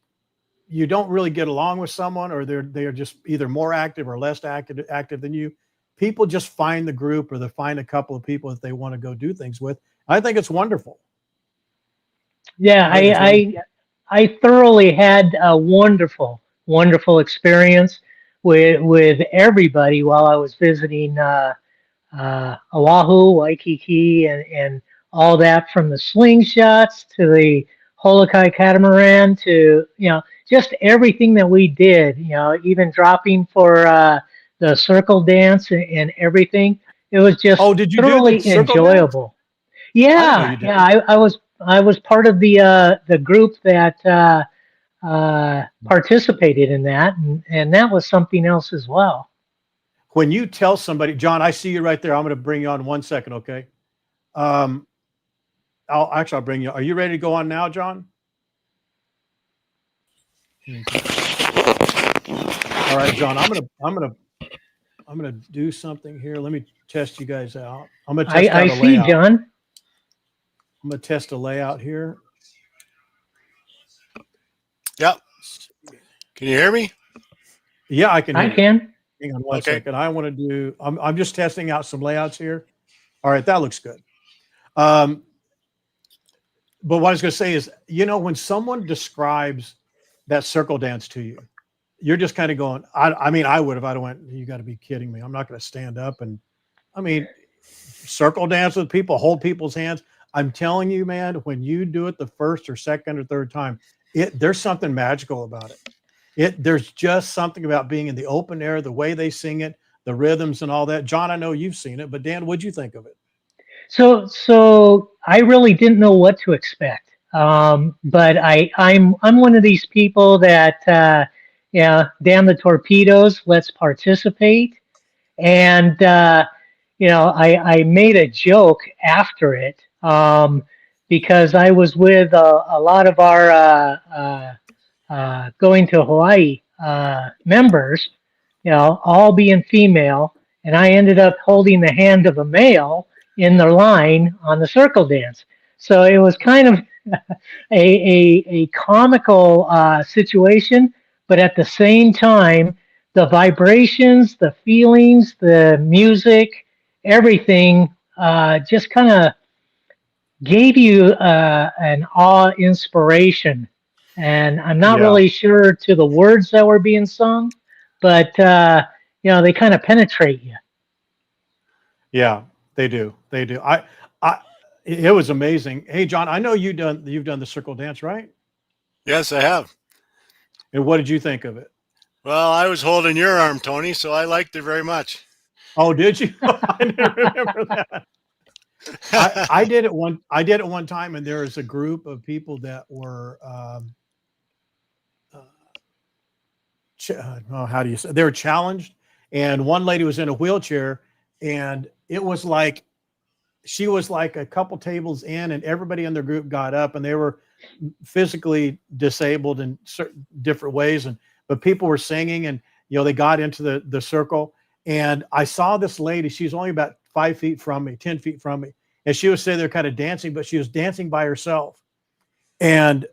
Speaker 1: don't really get along with someone, or they're just either more active or less active than you, people just find the group, or they find a couple of people that they want to go do things with. I think it's wonderful.
Speaker 2: Yeah, I thoroughly had a wonderful experience with everybody while I was visiting Oahu, Waikiki, and all that, from the slingshots to the Holokai catamaran to just everything that we did. Even dropping for the circle dance and everything. It was just
Speaker 1: Oh, did you do the
Speaker 2: thoroughly
Speaker 1: circle dance?
Speaker 2: enjoyable.
Speaker 1: I didn't know you
Speaker 2: Yeah,
Speaker 1: did.
Speaker 2: yeah. I was part of the group that participated in that, and that was something else as well.
Speaker 1: When you tell somebody, John, I see you right there. I'm going to bring you on 1 second, okay? Um, I'll bring you. Are you ready to go on now, John? All right, John. I'm gonna do something here. Let me test you guys out. I'm gonna test
Speaker 2: I
Speaker 1: out a
Speaker 2: see,
Speaker 1: layout.
Speaker 2: John.
Speaker 1: I'm gonna test a layout here.
Speaker 3: Yep. Can you hear me?
Speaker 1: Yeah, I can
Speaker 2: I
Speaker 1: hear you.
Speaker 2: can.
Speaker 1: Hang on one
Speaker 3: Okay.
Speaker 1: second. I want to do. I'm just testing out some layouts here. All right, that looks good. But what I was gonna say is, when someone describes that circle dance to you, you're just kind of going. I mean, I would if I'd went. You got to be kidding me. I'm not going to stand up and. I mean, circle dance with people, hold people's hands. I'm telling you, man, when you do it the first or second or third time, there's something magical about it. There's just something about being in the open air, the way they sing it, the rhythms and all that. John, I know you've seen it, but Dan, what'd you think of it?
Speaker 2: So I really didn't know what to expect. But I'm one of these people that yeah, damn the torpedoes, let's participate. And I made a joke after it, because I was with a lot of our going to Hawaii members, all being female, and I ended up holding the hand of a male in the line on the circle dance. So it was kind of a comical situation, but at the same time, the vibrations, the feelings, the music, everything just kind of gave you an awe inspiration. And I'm not
Speaker 1: Yeah,
Speaker 2: really sure to the words that were being sung, but they kind of penetrate you.
Speaker 1: yeah, they do. They do. It was amazing. Hey, John, I know you've done the circle dance, right?
Speaker 3: Yes, I have.
Speaker 1: And what did you think of it?
Speaker 3: Well, I was holding your arm, Tony, so I liked it very much.
Speaker 1: Oh, did you? I didn't remember that. I did it one time, and there was a group of people that were how do you say, they were challenged, and one lady was in a wheelchair, and it was like she was like a couple tables in, and everybody in their group got up, and they were physically disabled in certain different ways, but people were singing, and they got into the circle, and I saw this lady. She's only about 5 feet from me, 10 feet from me, and she was sitting there kind of dancing, but she was dancing by herself, and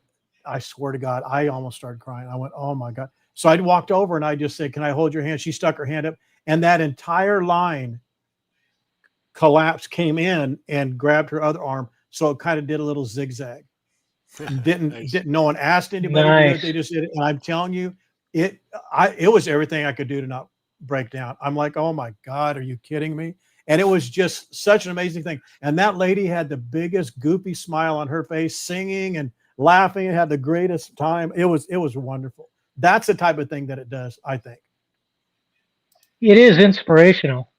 Speaker 1: I swear to God, I almost started crying. I went, "Oh my God!" So I walked over and I just said, "Can I hold your hand?" She stuck her hand up, and that entire line collapsed, came in and grabbed her other arm. So it kind of did a little zigzag.
Speaker 3: Nice.
Speaker 1: Didn't no one asked anybody to do it.
Speaker 2: Nice.
Speaker 1: They just did it. And I'm telling you, it was everything I could do to not break down. I'm like, "Oh my God, are you kidding me?" And it was just such an amazing thing. And that lady had the biggest goopy smile on her face, singing and laughing, and had the greatest time. It was wonderful. That's the type of thing that it does, I think.
Speaker 2: It is inspirational.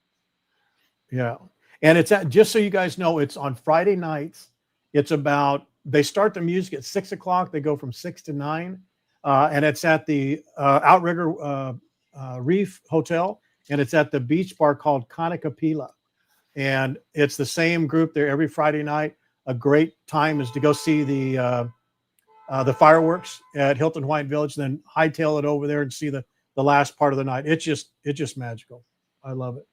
Speaker 1: Yeah. And it's just so you guys know, it's on Friday nights It's about, they start the music at 6 o'clock. They go from 6 to 9. And it's at the Outrigger Reef Hotel. And it's at the beach bar called Kanakapila. And it's the same group there every Friday night. A great time is to go see the fireworks at Hilton Hawaiian Village, then hightail it over there and see the last part of the night. It's just magical. I love it.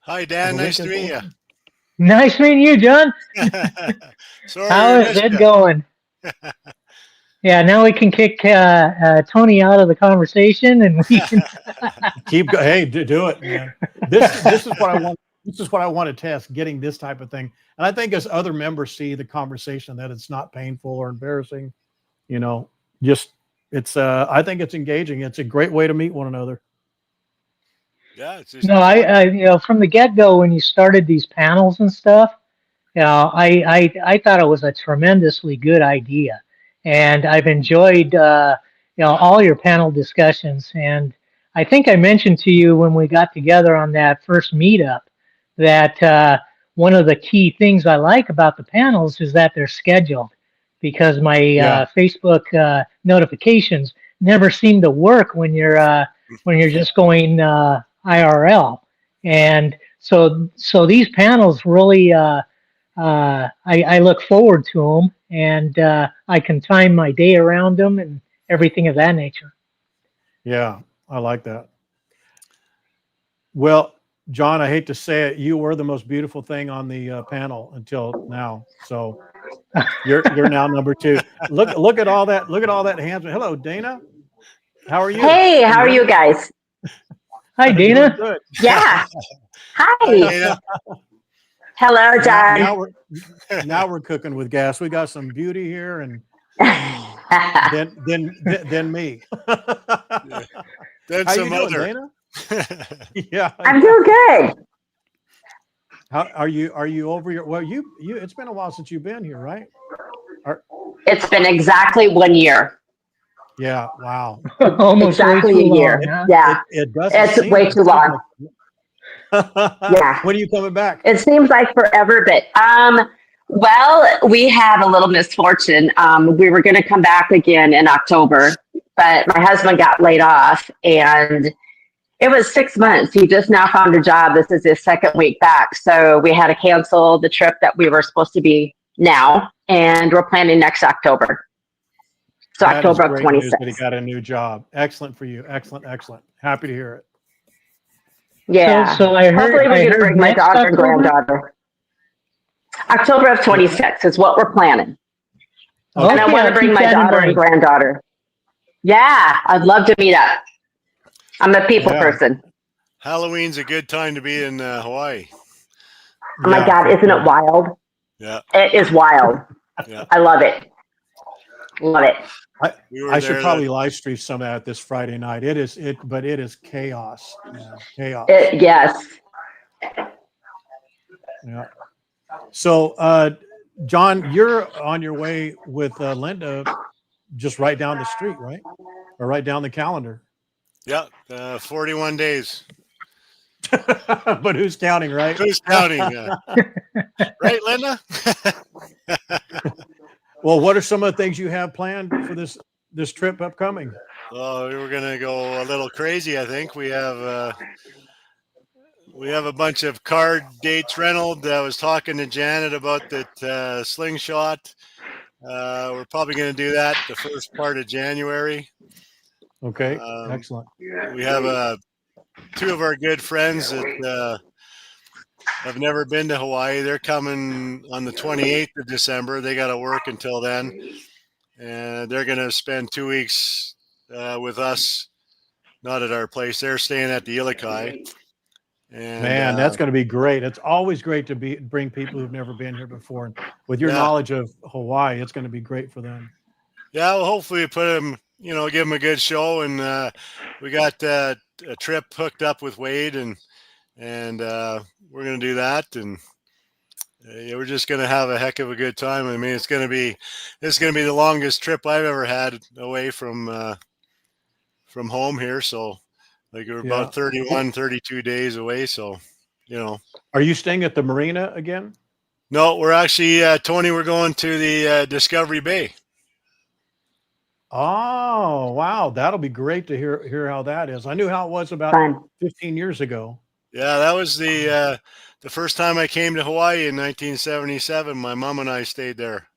Speaker 3: Hi, Dan. Nice to meet you.
Speaker 2: Nice meeting you, John.
Speaker 3: Sorry,
Speaker 2: How is it going? Yeah, now we can kick Tony out of the conversation, and we can
Speaker 1: keep going. Hey, do it, man. This is what I want. This is what I want to test, getting this type of thing. And I think as other members see the conversation, that it's not painful or embarrassing, just it's I think it's engaging. It's a great way to meet one another.
Speaker 3: Yeah, it's just
Speaker 2: I from the get-go when you started these panels and stuff, I thought it was a tremendously good idea, and I've enjoyed all your panel discussions. And I think I mentioned to you when we got together on that first meetup that one of the key things I like about the panels is that they're scheduled, because my Facebook notifications never seem to work when you're just going IRL. And so these panels really I look forward to them, and I can time my day around them and everything of that nature.
Speaker 1: Yeah, I like that. Well, John, I hate to say it, you were the most beautiful thing on the panel until now. So you're now number 2. Look at all that. Look at all that hands. Hello, Dana. How are you?
Speaker 4: Hey, how are you guys?
Speaker 2: Hi, Dana.
Speaker 1: Good.
Speaker 4: Yeah. Hi.
Speaker 3: Dana.
Speaker 4: Hello, John.
Speaker 1: Now we're cooking with gas. We got some beauty here, and then me.
Speaker 3: Then
Speaker 1: How
Speaker 3: some
Speaker 1: you doing,
Speaker 3: other.
Speaker 1: Dana? Yeah,
Speaker 4: I'm doing good.
Speaker 1: How are you? Are you over your? Well, you. It's been a while since you've been here, right?
Speaker 4: It's been exactly 1 year.
Speaker 1: Yeah. Wow.
Speaker 2: Almost
Speaker 4: Exactly
Speaker 2: way too
Speaker 4: a year.
Speaker 2: long, huh?
Speaker 4: Yeah.
Speaker 1: It doesn't.
Speaker 4: It's way too long. Yeah.
Speaker 1: When are you coming back?
Speaker 4: It seems like forever, but well, we had a little misfortune. We were going to come back again in October, but my husband got laid off, and it was 6 months. He just now found a job. This is his second week back. So we had to cancel the trip that we were supposed to be now, and we're planning next October. So
Speaker 1: That
Speaker 4: October
Speaker 1: is
Speaker 4: of
Speaker 1: great
Speaker 4: 26.
Speaker 1: news that he got a new job. Excellent for you. Excellent. Happy to hear it.
Speaker 4: Yeah.
Speaker 2: So I heard.
Speaker 4: Hopefully we can bring my
Speaker 2: next
Speaker 4: daughter and
Speaker 2: October?
Speaker 4: granddaughter. October of 26 is what we're planning.
Speaker 1: Okay.
Speaker 4: And I want to bring my daughter and granddaughter. Yeah, I'd love to meet up. I'm a people person.
Speaker 3: Halloween's a good time to be in Hawaii.
Speaker 4: Oh my God, isn't it wild?
Speaker 3: Yeah.
Speaker 4: It is wild.
Speaker 3: Yeah.
Speaker 4: I love it. Love it.
Speaker 1: I should probably live stream some of that this Friday night. But it is chaos. Chaos.
Speaker 4: Yes.
Speaker 1: Yeah. So, John, you're on your way with Linda, just right down the street, right? Or right down the calendar.
Speaker 3: Yeah. 41 days.
Speaker 1: But who's counting, right?
Speaker 3: Who's counting? Right, Linda?
Speaker 1: Well, what are some of the things you have planned for this trip upcoming?
Speaker 3: Oh, we were gonna go a little crazy. I think we have a bunch of car dates rented. I was talking to Janet about that slingshot. We're probably going to do that the first part of January.
Speaker 1: Okay, excellent.
Speaker 3: We have two of our good friends that have never been to Hawaii. They're coming on the 28th of December. They got to work until then, and they're going to spend 2 weeks with us, not at our place. They're staying at the Ilikai. And,
Speaker 1: man, that's going to be great. It's always great to bring people who've never been here before. And with your knowledge of Hawaii, it's going to be great for them. Yeah,
Speaker 3: well, hopefully put them, give them a good show. And we got a trip hooked up with Wade, and we're going to do that. And we're just going to have a heck of a good time. I mean, it's going to be the longest trip I've ever had away from home here. So. Like we're about 31, 32 days away. So,
Speaker 1: Are you staying at the marina again?
Speaker 3: No, we're actually Tony. We're going to the Discovery Bay.
Speaker 1: Oh, wow. That'll be great to hear how that is. I knew how it was about
Speaker 4: Fun.
Speaker 1: 15 years ago.
Speaker 3: Yeah, that was the first time I came to Hawaii in 1977. My mom and I stayed there,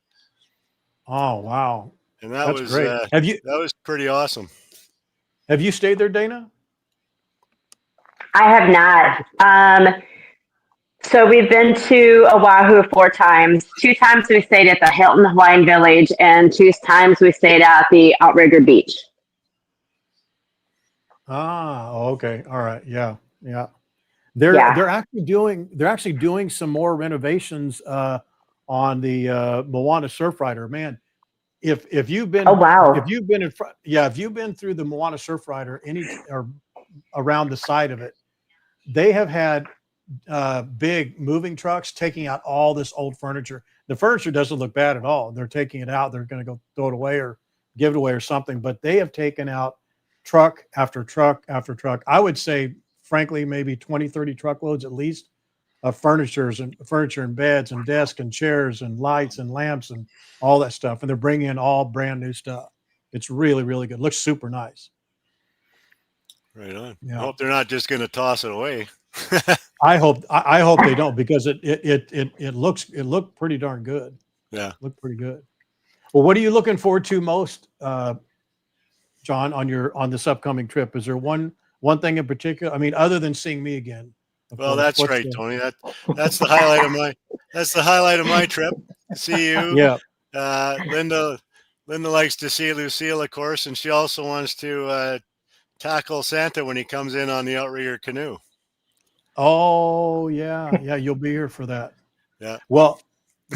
Speaker 1: Oh, wow.
Speaker 3: and that
Speaker 1: That's
Speaker 3: was
Speaker 1: great.
Speaker 3: that was pretty awesome.
Speaker 1: Have you stayed there, Dana?
Speaker 4: I have not. So we've been to Oahu 4 times. 2 times we stayed at the Hilton Hawaiian Village, and 2 times we stayed at the Outrigger Beach.
Speaker 1: Ah, okay. All right. Yeah. Yeah.
Speaker 4: Yeah.
Speaker 1: They're actually doing some more renovations on the Moana Surf Rider. Man, if you've been
Speaker 4: Oh, wow.
Speaker 1: if you've been in front, yeah, if you've been through the Moana Surf Rider or around the side of it, they have had big moving trucks taking out all this old furniture. The furniture doesn't look bad at all. They're taking it out. They're going to go throw it away or give it away or something. But they have taken out truck after truck after truck. I would say, frankly, maybe 20, 30 truckloads at least of furniture and beds and desks and chairs and lights and lamps and all that stuff. And they're bringing in all brand new stuff. It's really, really good. Looks super nice.
Speaker 3: Right on.
Speaker 1: Yeah.
Speaker 3: I hope they're not just going to toss it away.
Speaker 1: I hope they don't, because it looked pretty darn good.
Speaker 3: Yeah.
Speaker 1: Looked pretty good. Well, what are you looking forward to most, John, on this upcoming trip? Is there one thing in particular? I mean, other than seeing me again.
Speaker 3: Well, that's right, Tony. That's the highlight of my trip. See you.
Speaker 1: Yeah.
Speaker 3: Linda likes to see Lucille, of course, and she also wants to tackle Santa when he comes in on the outrigger canoe.
Speaker 1: Oh yeah, yeah. You'll be here for that.
Speaker 3: Yeah.
Speaker 1: Well,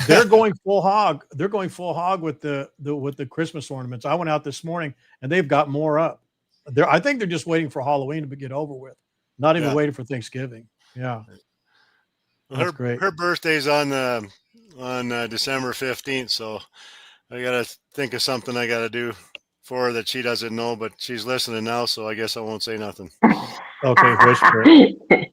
Speaker 1: they're going full hog. They're going full hog with the Christmas ornaments. I went out this morning and they've got more up. I think they're just waiting for Halloween to get over with. Not even waiting for Thanksgiving. Yeah.
Speaker 3: Well, her birthday's on December 15th, so I gotta think of something I gotta do for her that she doesn't know, but she's listening now, so I guess I won't say nothing.
Speaker 1: Okay, whisper it.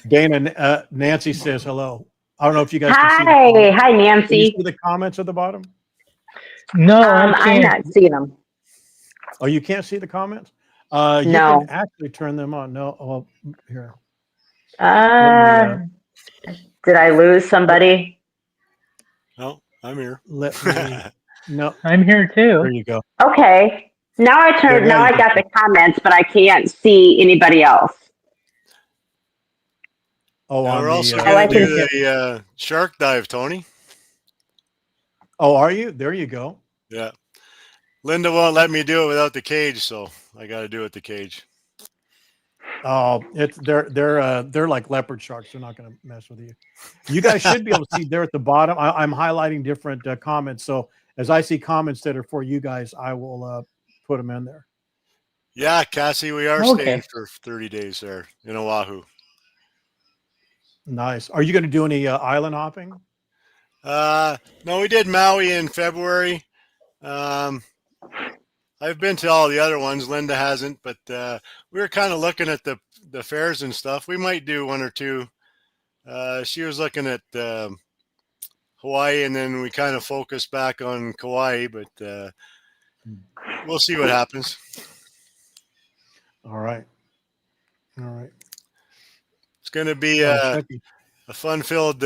Speaker 1: Dana, Nancy says hello. I don't know if you guys can see the comments.
Speaker 4: Hi, Nancy.
Speaker 1: Can you see the comments at the bottom?
Speaker 2: No,
Speaker 4: I'm not seeing them.
Speaker 1: Oh, you can't see the comments? You
Speaker 4: No.
Speaker 1: can actually turn them on. No, well, here.
Speaker 4: Did I lose somebody?
Speaker 3: No, I'm here.
Speaker 1: No,
Speaker 2: I'm here too.
Speaker 1: there you go.
Speaker 4: Okay. Now I got the comments, but I can't see anybody else.
Speaker 1: Oh,
Speaker 3: we're also going to do the shark dive, Tony.
Speaker 1: Oh, are you? There you go.
Speaker 3: Yeah. Linda won't let me do it without the cage, so I got to do it with the cage.
Speaker 1: Oh, they're like leopard sharks. They're not going to mess with you. You guys should be able to see there at the bottom. I'm highlighting different comments. So as I see comments that are for you guys, I will put them in there.
Speaker 3: Yeah, Cassie, we are staying for 30 days there in Oahu.
Speaker 1: Nice. Are you going to do any island hopping?
Speaker 3: No, we did Maui in February. I've been to all the other ones. Linda hasn't, but we were kind of looking at the fairs and stuff. We might do one or two. She was looking at Hawaii, and then we kind of focused back on Kauai, but we'll see what happens.
Speaker 1: All right.
Speaker 3: It's going to be a fun-filled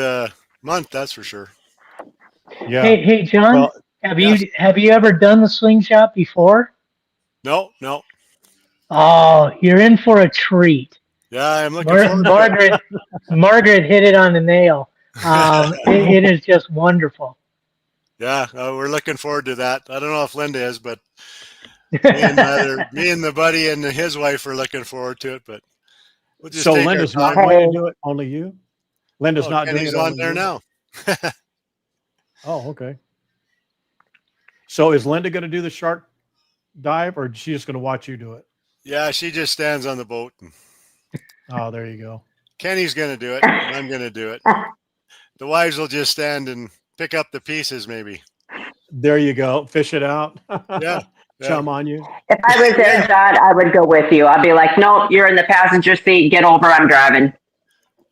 Speaker 3: month, that's for sure.
Speaker 2: Yeah. Hey, John. Well, have you ever done the slingshot before?
Speaker 3: No.
Speaker 2: Oh, you're in for a treat.
Speaker 3: Yeah, I'm looking forward to it.
Speaker 2: Margaret hit it on the nail. It is just wonderful.
Speaker 3: Yeah, we're looking forward to that. I don't know if Linda is, but me and the buddy and his wife are looking forward to it. But we'll just
Speaker 1: so Linda's not going to do it. Only you. Linda's not doing it.
Speaker 3: He's on there now.
Speaker 1: Oh, okay. So is Linda going to do the shark dive, or is she just going to watch you do it?
Speaker 3: Yeah, she just stands on the boat.
Speaker 1: Oh, there you go.
Speaker 3: Kenny's going to do it. And I'm going to do it. The wives will just stand and pick up the pieces, maybe.
Speaker 1: There you go. Fish it out.
Speaker 3: Yeah.
Speaker 1: Chum on you.
Speaker 4: If I was there, John, I would go with you. I'd be like, nope, you're in the passenger seat. Get over. I'm driving.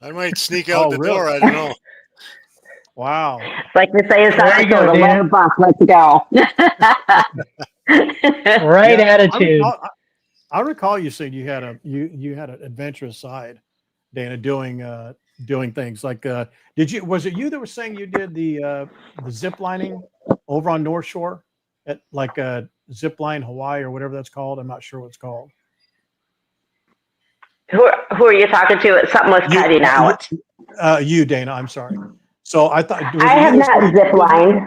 Speaker 3: I might sneak out the door. I don't know.
Speaker 1: Wow.
Speaker 4: Like they say, it's
Speaker 2: There you go,
Speaker 4: the
Speaker 2: Dan.
Speaker 4: lower bunk. Let's go.
Speaker 2: Right
Speaker 1: Yeah,
Speaker 2: attitude.
Speaker 1: I recall you saying you had an adventurous side, Dana, doing things like was it you that was saying you did the zip lining over on North Shore at like zip line Hawaii or whatever that's called? I'm not sure what it's called.
Speaker 4: Who are you talking to? Something was
Speaker 1: You,
Speaker 4: cutting out.
Speaker 1: you, Dana. I'm sorry. So I thought was
Speaker 4: I
Speaker 1: it you
Speaker 4: have
Speaker 1: that was
Speaker 4: not
Speaker 1: saying
Speaker 4: zip
Speaker 1: you did that?
Speaker 4: lined.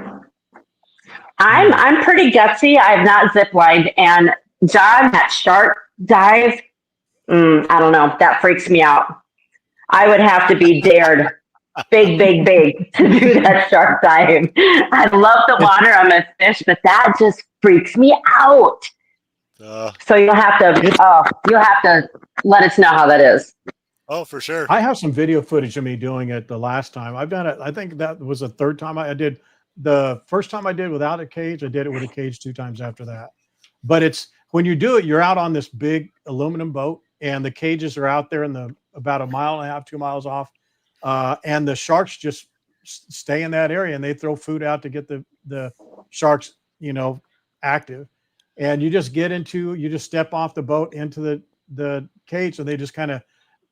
Speaker 1: Hmm.
Speaker 4: I'm pretty gutsy. I've not zip lined, and John, that shark dive. I don't know. That freaks me out. I would have to be dared, big to do that shark dive. I love the
Speaker 1: It's
Speaker 4: water. I'm a fish, but that just freaks me out.
Speaker 3: Uh,
Speaker 4: So you'll have
Speaker 1: it's
Speaker 4: to let us know how that is.
Speaker 3: oh, for sure.
Speaker 1: I have some video footage of me doing it the last time. I've done it. I think that was the third time I did. The first time I did without a cage, I did it with a cage 2 times after that. But it's when you do it, you're out on this big aluminum boat, and the cages are out there in the about a mile and a half, 2 miles off, and the sharks just stay in that area, and they throw food out to get the sharks, active. And you just step off the boat into the cage, and they just kind of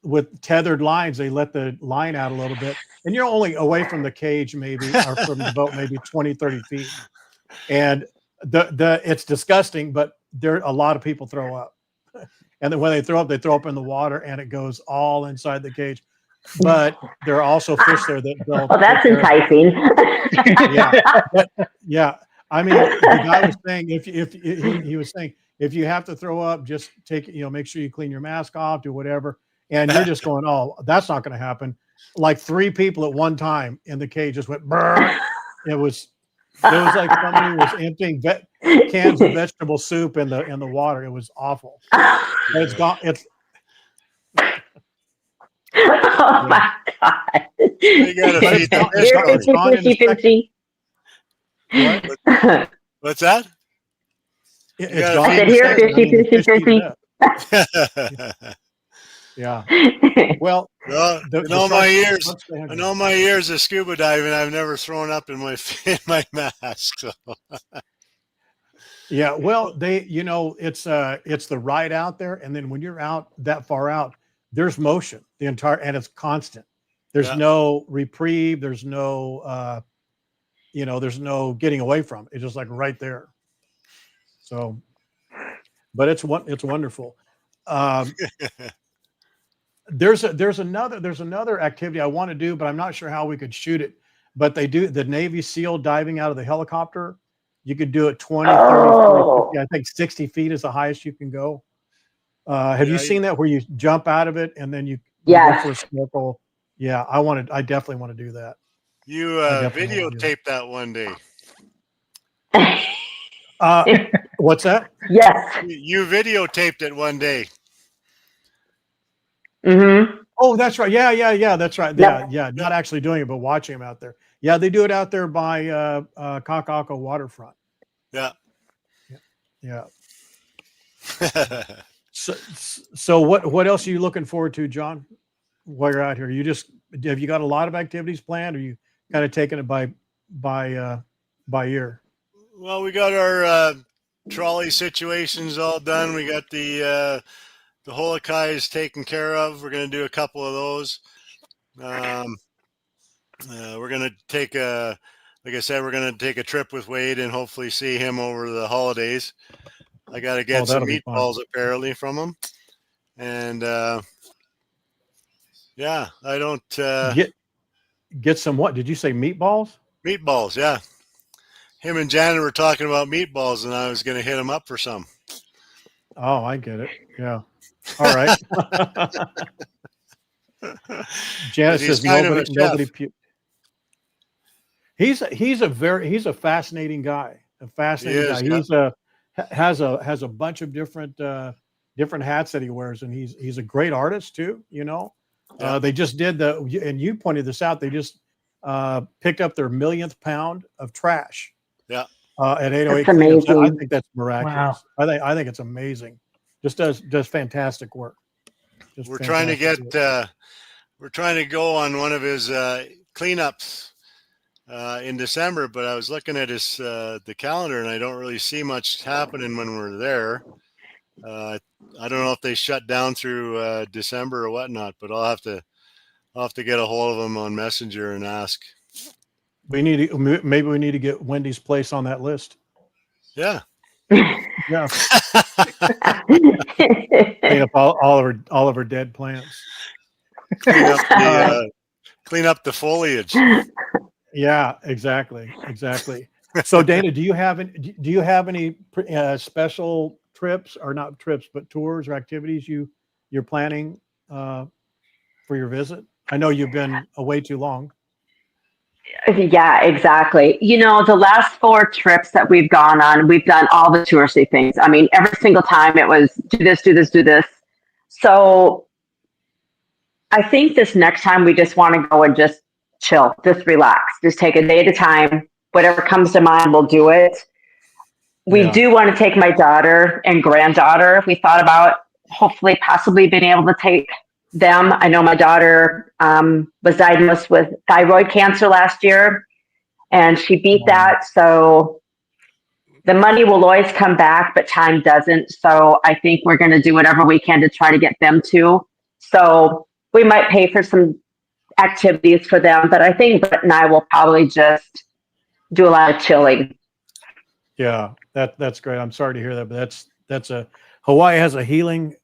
Speaker 1: with tethered lines, they let the line out a little bit, and you're only away from the cage maybe or from the boat maybe 20, 30 feet. And it's disgusting, but a lot of people throw up. And then when they throw up in the water, and it goes all inside the cage. But there are also fish there that they'll
Speaker 4: Well,
Speaker 1: take
Speaker 4: that's
Speaker 1: care of it.
Speaker 4: enticing.
Speaker 1: Yeah. But yeah, I mean, the guy was saying if he was saying if you have to throw up, just take it, make sure you clean your mask off, do whatever. And you're just going, oh, that's not going to happen. Like 3 people at one time in the cage just went brr. It was like somebody was emptying cans of vegetable soup in the water. It was awful. But it's gone. It's
Speaker 4: Oh
Speaker 1: yeah.
Speaker 4: my God.
Speaker 3: You got to
Speaker 1: But
Speaker 3: feed the fish,
Speaker 4: Here,
Speaker 3: don't
Speaker 1: it's gone in the second. What?
Speaker 3: you? What's that? You
Speaker 1: It's
Speaker 3: got to
Speaker 1: gone
Speaker 4: I
Speaker 1: in
Speaker 4: said,
Speaker 1: the
Speaker 4: here,
Speaker 1: second. I mean, the fish eat it up.
Speaker 3: feed.
Speaker 1: Yeah. Well,
Speaker 3: Well,
Speaker 1: the
Speaker 3: in all my
Speaker 1: sharks.
Speaker 3: years,
Speaker 1: Once they have
Speaker 3: in
Speaker 1: you.
Speaker 3: all my years of scuba diving, I've never thrown up in my in my mask. So.
Speaker 1: Yeah, well, it's the ride out there, and then when you're out that far out, there's motion and it's constant. There's
Speaker 3: Yeah,
Speaker 1: no reprieve. There's no getting away from it. It's just like right there. So, but it's wonderful. Um, there's another activity I want to do, but I'm not sure how we could shoot it. But they do the Navy SEAL diving out of the helicopter. You could do it 20, 30, 40, 50.
Speaker 4: Oh,
Speaker 1: I think 60 feet is the highest you can go. Have you
Speaker 3: yeah.
Speaker 1: seen that where you jump out of it and then you go for a
Speaker 4: yes.
Speaker 1: snorkel? Yeah, I definitely want to do that.
Speaker 3: You
Speaker 1: I definitely want to do that.
Speaker 3: videotaped that one day.
Speaker 1: Uh, what's that?
Speaker 4: Yes.
Speaker 3: You videotaped it one day.
Speaker 4: Mm-hmm.
Speaker 1: Oh, that's right. Yeah. That's right.
Speaker 4: Yep.
Speaker 1: Yeah. Not actually doing it, but watching them out there. Yeah, they do it out there by Kakako waterfront.
Speaker 3: Yeah.
Speaker 1: Yeah. So what else are you looking forward to, John? While you're out here, have you got a lot of activities planned, or you kind of taking it by ear?
Speaker 3: Well, we got our trolley situations all done. We got the Holokais taken care of. We're going to do a couple of those. We're going to take like I said, we're going to take a trip with Wade and hopefully see him over the holidays. I got to get some
Speaker 1: That'll be fun.
Speaker 3: meatballs apparently from him. And yeah, I don't
Speaker 1: Get some what? Did you say meatballs?
Speaker 3: meatballs. Yeah. Him and Janet were talking about meatballs and I was going to hit him up for some.
Speaker 1: Oh, I get it. Yeah. All right. Janet
Speaker 3: He's
Speaker 1: says
Speaker 3: kind of a
Speaker 1: nobody.
Speaker 3: chef.
Speaker 1: He's a fascinating guy. A
Speaker 3: He
Speaker 1: fascinating guy.
Speaker 3: is. Yeah.
Speaker 1: Has a bunch of different hats that he wears, and he's a great artist too.
Speaker 3: Yeah.
Speaker 1: They just did and you pointed this out. They just picked up their millionth pound of trash.
Speaker 3: Yeah.
Speaker 1: At 808
Speaker 4: That's
Speaker 1: cleanups. I
Speaker 4: amazing.
Speaker 1: think that's miraculous.
Speaker 2: Wow.
Speaker 1: I think it's amazing. Just does fantastic work. Just
Speaker 3: We're trying to
Speaker 1: fantastic
Speaker 3: get
Speaker 1: work.
Speaker 3: we're trying to go on one of his cleanups in December, but I was looking at the calendar, and I don't really see much happening when we're there. I don't know if they shut down through December or whatnot, but I'll have to get a hold of them on Messenger and ask.
Speaker 1: Maybe we need to get Wendy's place on that list.
Speaker 3: Yeah.
Speaker 1: Yeah. Clean up all of her dead plants.
Speaker 3: Clean up the foliage.
Speaker 1: Yeah, exactly. So Dana, do you have any special trips, or not trips, but tours or activities you're planning for your visit? I know you've been away too long.
Speaker 4: Yeah, exactly. The last 4 trips that we've gone on, we've done all the touristy things. I mean, every single time it was do this, do this, do this. So I think this next time we just want to go and just chill, just relax, just take a day at a time. Whatever comes to mind, we'll do it. We do want to take my daughter and granddaughter. We thought about hopefully possibly being able to take them. I know my daughter was diagnosed with thyroid cancer last year, and she beat that. So the money will always come back, but time doesn't. So I think we're going to do whatever we can to try to get them to. So we might pay for some activities for them, but I think Brett and I will probably just do a lot of chilling.
Speaker 1: Yeah, that's great. I'm sorry to hear that, but that's Hawaii has a healing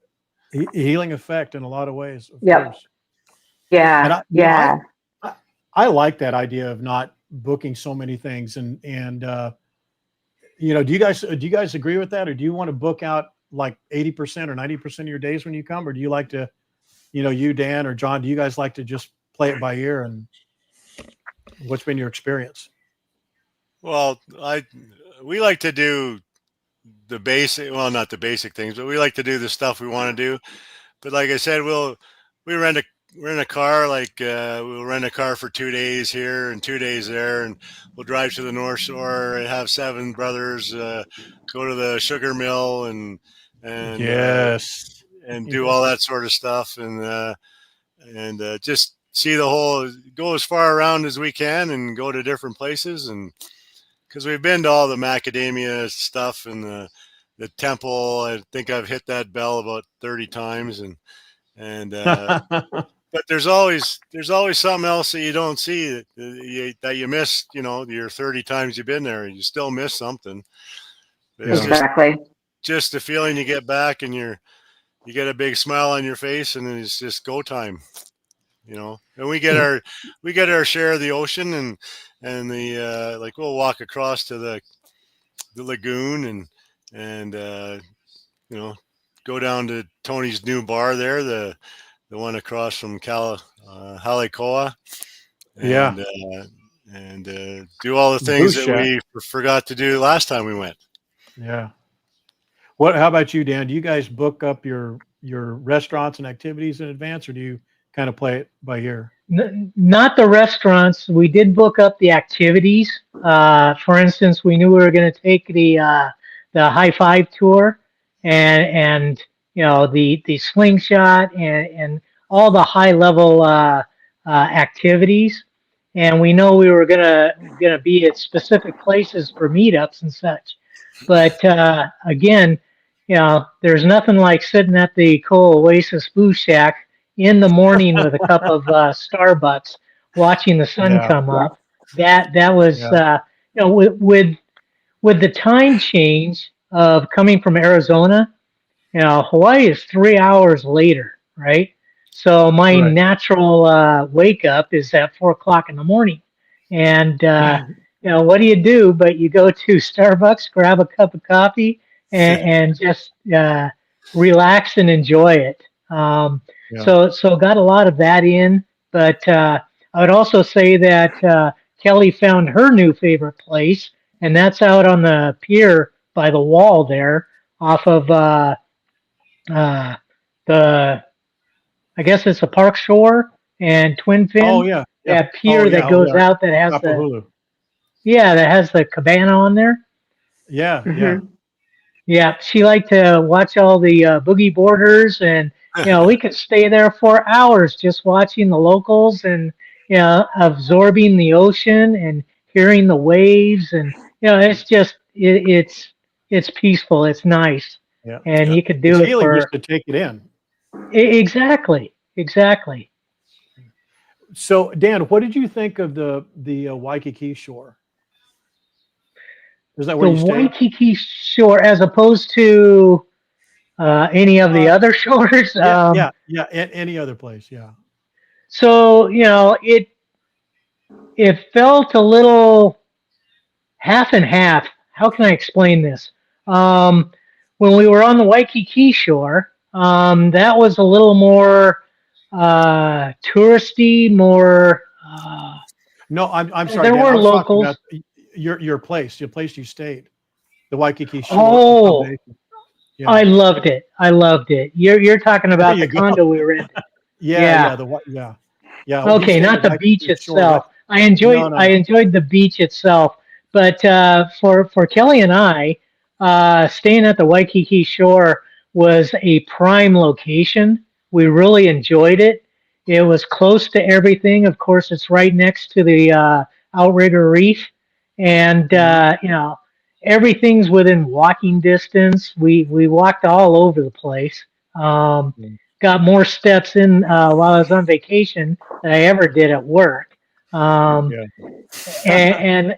Speaker 1: effect in a lot of ways. Of course.
Speaker 4: Yeah.
Speaker 1: And I like that idea of not booking so many things, and do you guys agree with that, or do you want to book out like 80% or 90% of your days when you come, or do you like to, you, Dan, or John, do you guys like to just play it by ear? And what's been your experience?
Speaker 3: Well, we like to do the basic, well, not the basic things, but we like to do the stuff we want to do. But like I said, we rent a car, we'll rent a car for 2 days here and 2 days there, and we'll drive to the North Shore and have 7 brothers go to the sugar mill and
Speaker 1: yes,
Speaker 3: and do all that sort of stuff, and just see go as far around as we can and go to different places. And because we've been to all the macadamia stuff and the temple, I think I've hit that bell about 30 times, and but there's always something else that you don't see that you miss. Your 30 times you've been there, you still miss something. It's
Speaker 4: exactly.
Speaker 3: Just the feeling you get back, and you get a big smile on your face, and it's just go time. And we get our share of the ocean, and the we'll walk across to the lagoon and go down to Tony's new bar there, the one across from Halekoa, and do all the things that we forgot to do last time we went.
Speaker 1: Yeah. How about you, Dan? Do you guys book up your restaurants and activities in advance, or do you kind of play it by ear?
Speaker 2: Not the restaurants. We did book up the activities. For instance, we knew we were going to take the high five tour and the slingshot and all the high level activities. And we know we were gonna be at specific places for meetups and such. But again, there's nothing like sitting at the Oasis Boo Shack in the morning with a cup of Starbucks, watching the sun come up. That was with the time change of coming from Arizona. Hawaii is 3 hours later, right? So my natural wake up is at 4 o'clock in the morning, and what do you do? But you go to Starbucks, grab a cup of coffee, and just relax and enjoy it. So got a lot of that in, but I would also say that Kelly found her new favorite place, and that's out on the pier by the wall there, off of I guess it's a Park Shore and Twin Fin.
Speaker 1: Oh yeah,
Speaker 2: that pier that goes out that has that has the cabana on there. Yeah. She liked to watch all the boogie boarders, and we could stay there for hours just watching the locals and absorbing the ocean and hearing the waves, and it's just it's peaceful. It's nice,
Speaker 1: Yeah.
Speaker 2: and
Speaker 3: Yeah.
Speaker 2: you could
Speaker 1: It's
Speaker 2: do it
Speaker 1: healing just
Speaker 2: for
Speaker 1: to take it in.
Speaker 2: exactly.
Speaker 1: So, Dan, what did you think of the Waikiki shore? Is that where
Speaker 2: The
Speaker 1: you stayed?
Speaker 2: Waikiki shore, as opposed to any of the
Speaker 1: Uh,
Speaker 2: other shores.
Speaker 1: yeah. Any other place? Yeah.
Speaker 2: So it felt a little half and half. How can I explain this? Um, when we were on the Waikiki shore, that was a little more touristy, more.
Speaker 1: No, I'm sorry,
Speaker 2: There
Speaker 1: Dan. I
Speaker 2: were
Speaker 1: was talking
Speaker 2: locals.
Speaker 1: about your place you stayed, the Waikiki Shore
Speaker 2: Oh,
Speaker 1: accommodation. Yeah.
Speaker 2: I loved it. I loved it. You're talking
Speaker 1: There
Speaker 2: about the
Speaker 1: you go.
Speaker 2: condo we rented.
Speaker 1: Yeah,
Speaker 2: Yeah.
Speaker 1: yeah. We
Speaker 2: Okay,
Speaker 1: stayed
Speaker 2: not
Speaker 1: at
Speaker 2: the beach
Speaker 1: Waikiki Shore. Right?
Speaker 2: itself.
Speaker 1: No, no,
Speaker 2: I
Speaker 1: no.
Speaker 2: enjoyed the beach itself, but for Kelly and I, staying at the Waikiki Shore was a prime location. We really enjoyed it. It was close to everything. Of course, it's right next to the Outrigger Reef, and
Speaker 1: Mhm.
Speaker 2: everything's within walking distance. We walked all over the place. Um, got more steps in while I was on vacation than I ever did at work. Um,
Speaker 1: Yeah.
Speaker 2: and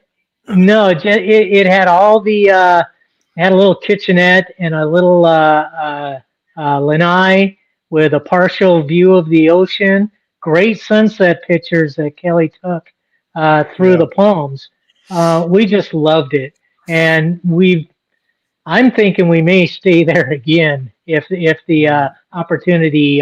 Speaker 2: no, it had all the had a little kitchenette and a little lanai with a partial view of the ocean. Great sunset pictures that Kelly took through
Speaker 1: Yeah.
Speaker 2: the palms. We just loved it, and I'm thinking we may stay there again if the opportunity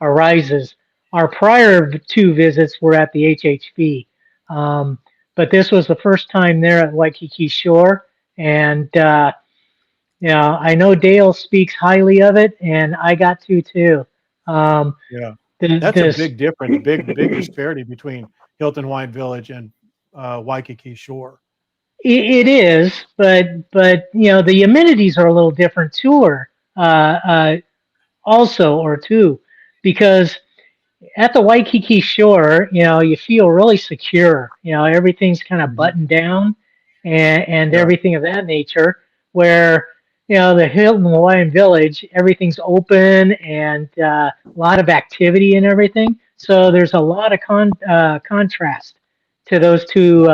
Speaker 2: arises. Our prior two visits were at the HHV, um, but this was the first time there at Waikiki Shore, and I know Dale speaks highly of it, and I got to too. Um,
Speaker 1: Yeah.
Speaker 2: the
Speaker 1: That's a
Speaker 2: this
Speaker 1: big difference. Big disparity between Hilton Hawaiian Village and Waikiki Shore.
Speaker 2: it is, but the amenities are a little different too, or also or too, because at the Waikiki shore, you feel really secure. Everything's kind of
Speaker 1: Mhm.
Speaker 2: buttoned down and
Speaker 1: Yeah.
Speaker 2: everything of that nature. Where, the Hilton Hawaiian Village, everything's open and a lot of activity and everything. So there's a lot of contrast to those two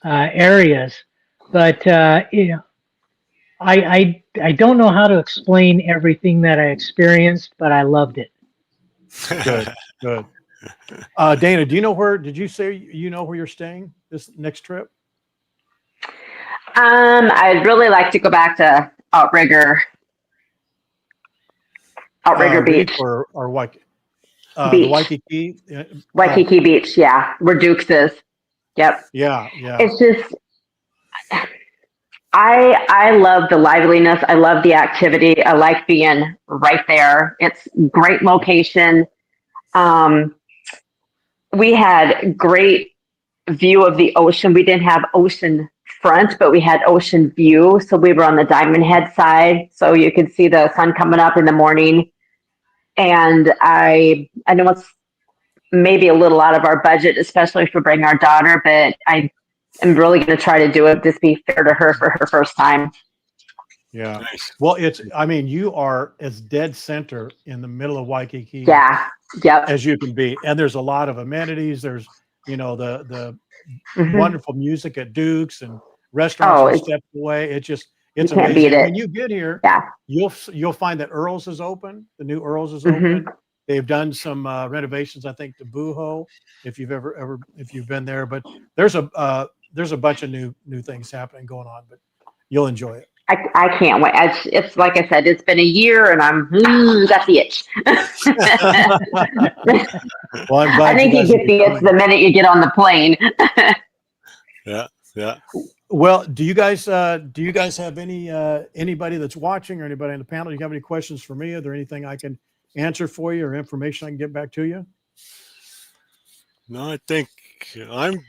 Speaker 2: areas. But, I don't know how to explain everything that I experienced, but I loved it.
Speaker 1: Good. Good. Dana, did you say you know where you're staying this next trip?
Speaker 4: I'd really like to go back to Outrigger
Speaker 1: Reef
Speaker 4: Beach.
Speaker 1: or the
Speaker 4: Beach.
Speaker 1: Waikiki? Oh,
Speaker 4: Waikiki Beach, yeah, where Duke's is. Yep.
Speaker 1: yeah.
Speaker 4: It's just I love the liveliness. I love the activity. I like being right there. It's great location. Um, we had great view of the ocean. We didn't have ocean front, but we had ocean view. So we were on the Diamond Head side, so you could see the sun coming up in the morning. And I know it's maybe a little out of our budget, especially if we bring our daughter, but I am really going to try to do it. Just be fair to her for her first time.
Speaker 1: Yeah.
Speaker 3: Nice.
Speaker 1: Well, I mean, you are as dead center in the middle of Waikiki
Speaker 4: Yeah. Yep.
Speaker 1: as you can be. And there's a lot of amenities. There's, the
Speaker 4: Hmm.
Speaker 1: wonderful music at Duke's and restaurants
Speaker 4: Oh,
Speaker 1: are steps away.
Speaker 4: you
Speaker 1: It's
Speaker 4: can't beat
Speaker 1: amazing. And when
Speaker 4: it.
Speaker 1: you get here,
Speaker 4: Yeah.
Speaker 1: you'll find that Earl's is open. The new Earl's is
Speaker 4: Hmm.
Speaker 1: open. They've done some renovations, I think, to Booho, if you've been there. But there's a bunch of new things happening going on, but you'll enjoy it.
Speaker 4: I can't wait. It's like I said, it's been a year and I'm got the itch.
Speaker 1: Well, I'm
Speaker 4: I
Speaker 1: glad you
Speaker 4: think you
Speaker 1: guys will
Speaker 4: get
Speaker 1: be
Speaker 4: the itch
Speaker 1: coming.
Speaker 4: the minute you get on the plane.
Speaker 3: Yeah.
Speaker 1: Well, do you guys have anybody that's watching or anybody on the panel? Do you have any questions for me? Are there anything I can answer for you or information I can get back to you?
Speaker 3: No, I think I'm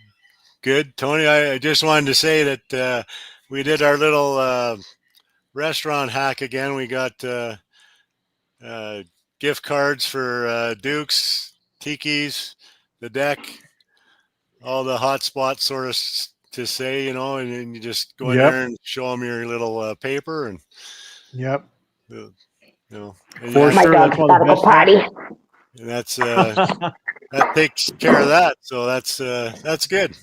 Speaker 3: good, Tony. I just wanted to say that we did our little restaurant hack again. We got gift cards for Dukes, Tiki's, the deck, all the hot spots sort of to say, you know, and then you just go in
Speaker 1: Yep.
Speaker 3: there and show them your little paper and,
Speaker 1: Yep.
Speaker 3: you know, and
Speaker 1: For
Speaker 3: yeah,
Speaker 4: My
Speaker 1: sure.
Speaker 4: dog's
Speaker 1: That's one of
Speaker 4: gotta
Speaker 1: the
Speaker 4: go
Speaker 1: best times.
Speaker 4: potty.
Speaker 3: and that's that takes care of that. So that's good.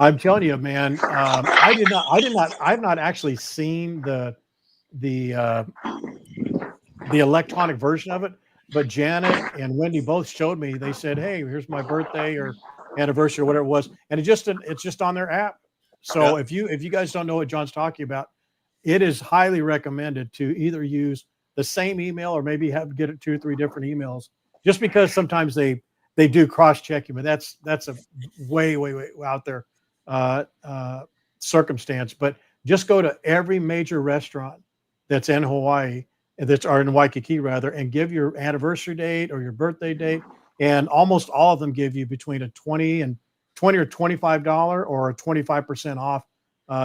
Speaker 1: I'm telling you, man. I've not actually seen the electronic version of it, but Janet and Wendy both showed me. They said, "Hey, here's my birthday or anniversary or whatever it was," and it's just on their app. So
Speaker 3: Yeah.
Speaker 1: if you guys don't know what John's talking about, it is highly recommended to either use the same email or maybe get it 2 or 3 different emails, just because sometimes they do cross checking, but that's a way out there circumstance. But just go to every major restaurant that's in Hawaii, or in Waikiki rather, and give your anniversary date or your birthday date, and almost all of them give you between a 20 or $25 or a 25% off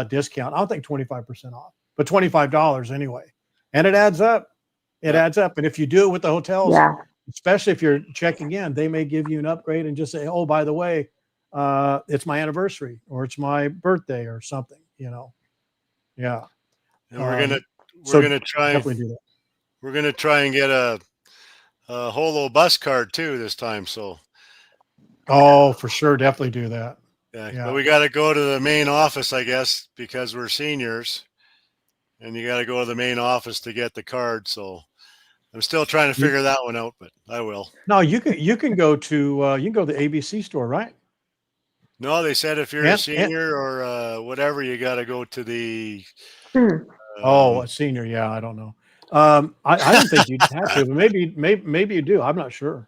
Speaker 1: discount. I don't think 25% off, but $25 anyway, and it adds up. It adds up. And if you do it with the hotels,
Speaker 4: Yeah.
Speaker 1: especially if you're checking in, they may give you an upgrade and just say, "Oh, by the way, it's my anniversary or it's my birthday or something." You know, yeah.
Speaker 3: And we're
Speaker 1: So
Speaker 3: gonna try
Speaker 1: definitely do that.
Speaker 3: we're gonna try and get a holo bus card too this time. So
Speaker 1: Oh, for sure, definitely do that.
Speaker 3: yeah, but
Speaker 1: Yeah.
Speaker 3: we got to go to the main office, I guess, because we're seniors, and you got to go to the main office to get the card. So I'm still trying to figure that one out, but I will.
Speaker 1: No, you can go to the ABC store, right?
Speaker 3: No, they said if you're a
Speaker 1: And
Speaker 3: senior or whatever, you got to go to the.
Speaker 4: Hmm.
Speaker 1: a senior, yeah, I don't know. I didn't think you'd have to, but maybe you do. I'm not sure.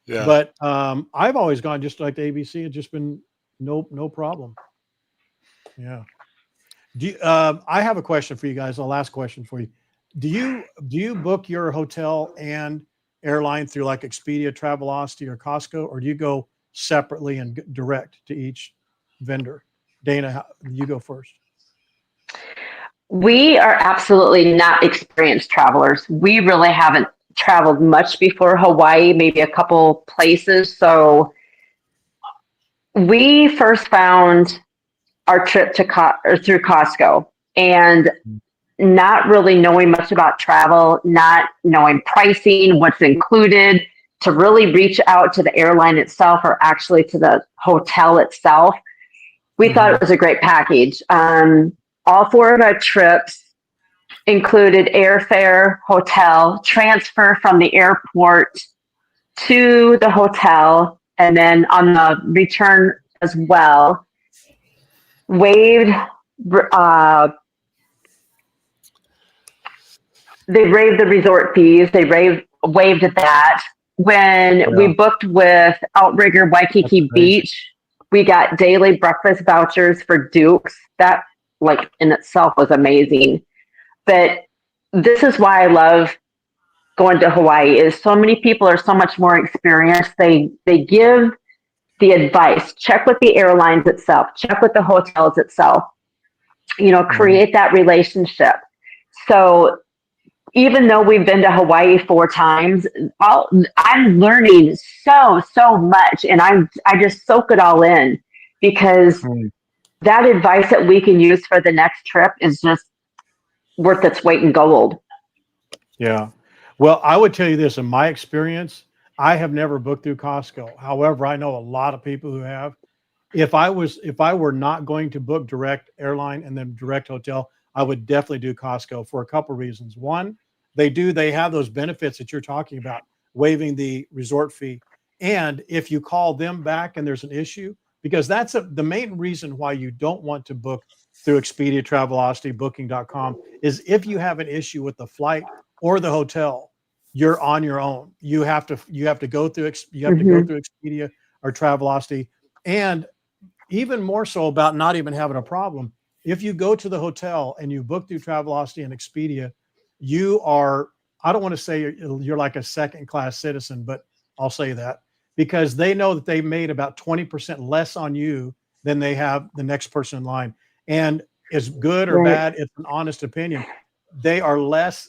Speaker 3: Yeah.
Speaker 1: But I've always gone just like the ABC. It's just been no problem. Yeah. I have a question for you guys. The last question for you. Do you book your hotel and airline through like Expedia, Travelocity, or Costco, or do you go separately and direct to each vendor? Dana, you go first.
Speaker 4: We are absolutely not experienced travelers. We really haven't traveled much before Hawaii, maybe a couple places. So we first found our trip or through Costco, and not really knowing much about travel, not knowing pricing, what's included, to really reach out to the airline itself or actually to the hotel itself. We thought it was a great package. All 4 of our trips included airfare, hotel, transfer from the airport to the hotel, and then on the return as well, waived. They waived the resort fees. They waived that. When we booked with Outrigger Waikiki Beach, we got daily breakfast vouchers for Dukes. That, like, in itself was amazing. But this is why I love going to Hawaii, is so many people are so much more experienced. They give the advice. Check with the airlines itself. Check with the hotels itself. You know, create that relationship. So even though we've been to Hawaii 4 times, I'm learning so much, and I just soak it all in, because that advice that we can use for the next trip is just worth its weight in gold.
Speaker 1: Yeah. Well, I would tell you this, in my experience, I have never booked through Costco. However, I know a lot of people who have. If I were not going to book direct airline and then direct hotel, I would definitely do Costco for a couple of reasons. One, they have those benefits that you're talking about, waiving the resort fee. And if you call them back and there's an issue, because that's the main reason why you don't want to book through Expedia, Travelocity, Booking.com, is if you have an issue with the flight or the hotel, you're on your own. You have to go through Expedia or Travelocity. And even more so about not even having a problem, if you go to the hotel and you book through Travelocity and Expedia, you are, I don't want to say you're like a second-class citizen, but I'll say that, because they know that they made about 20% less on you than they have the next person in line. And it's good or bad, it's an honest opinion. They are less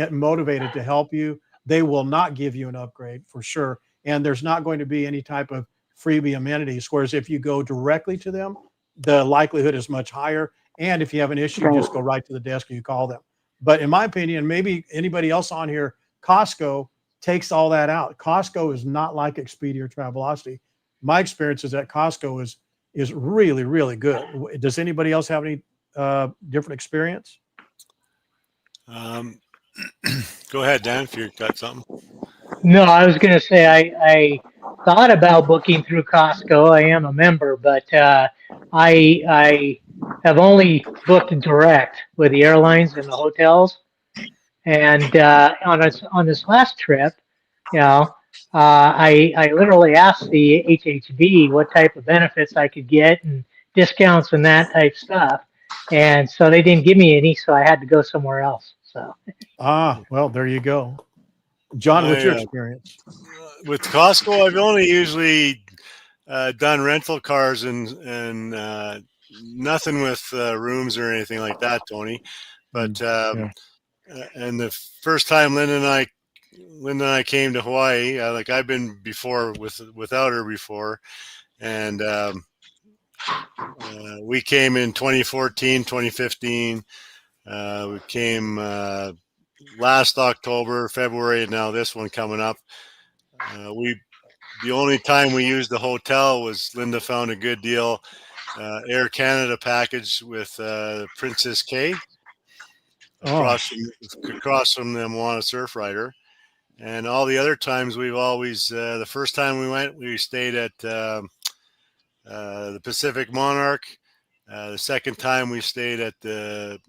Speaker 1: motivated to help you. they will not give you an upgrade for sure. And there's not going to be any type of freebie amenities. Whereas if you go directly to them, the likelihood is much higher. And if you have an issue, you just go right to the desk and you call them. But in my opinion, maybe anybody else on here, Costco takes all that out. Costco is not like Expedia or Travelocity. My experience is that Costco is really, really good. Does anybody else have any different experience?
Speaker 3: Go ahead, Dan, if you've got something.
Speaker 2: No, I was going to say I thought about booking through Costco. I am a member, but I have only booked direct with the airlines and the hotels. And on this last trip, you know, I literally asked the HHD what type of benefits I could get and discounts and that type stuff. And so they didn't give me any, so I had to go somewhere else. So
Speaker 1: Well, there you go. John, what's your
Speaker 3: I,
Speaker 1: experience?
Speaker 3: With Costco, I've only usually done rental cars and nothing with rooms or anything like that, Tony. But
Speaker 1: Yeah.
Speaker 3: and the first time Linda and I came to Hawaii, like I've been before without her before, and we came in 2014, 2015. We came last October, February, and now this one coming up. The only time we used the hotel was Linda found a good deal, Air Canada package with Princess K across from the Moana Surf Rider. And all the other times we've always, the first time we went, we stayed at the Pacific Monarch. The second time we stayed at the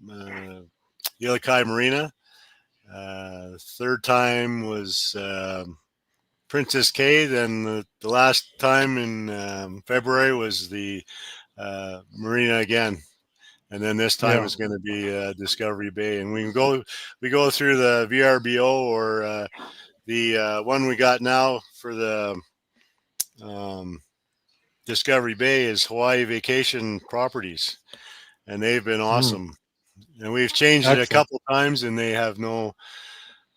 Speaker 3: Ilokai Marina. The third time was Princess K. Then the last time in February was the Marina again. And then this time is going to be Discovery Bay. And we go through the VRBO or the one we got now for the Discovery Bay is Hawaii Vacation Properties. And they've been awesome. And we've changed it a couple of times and they have no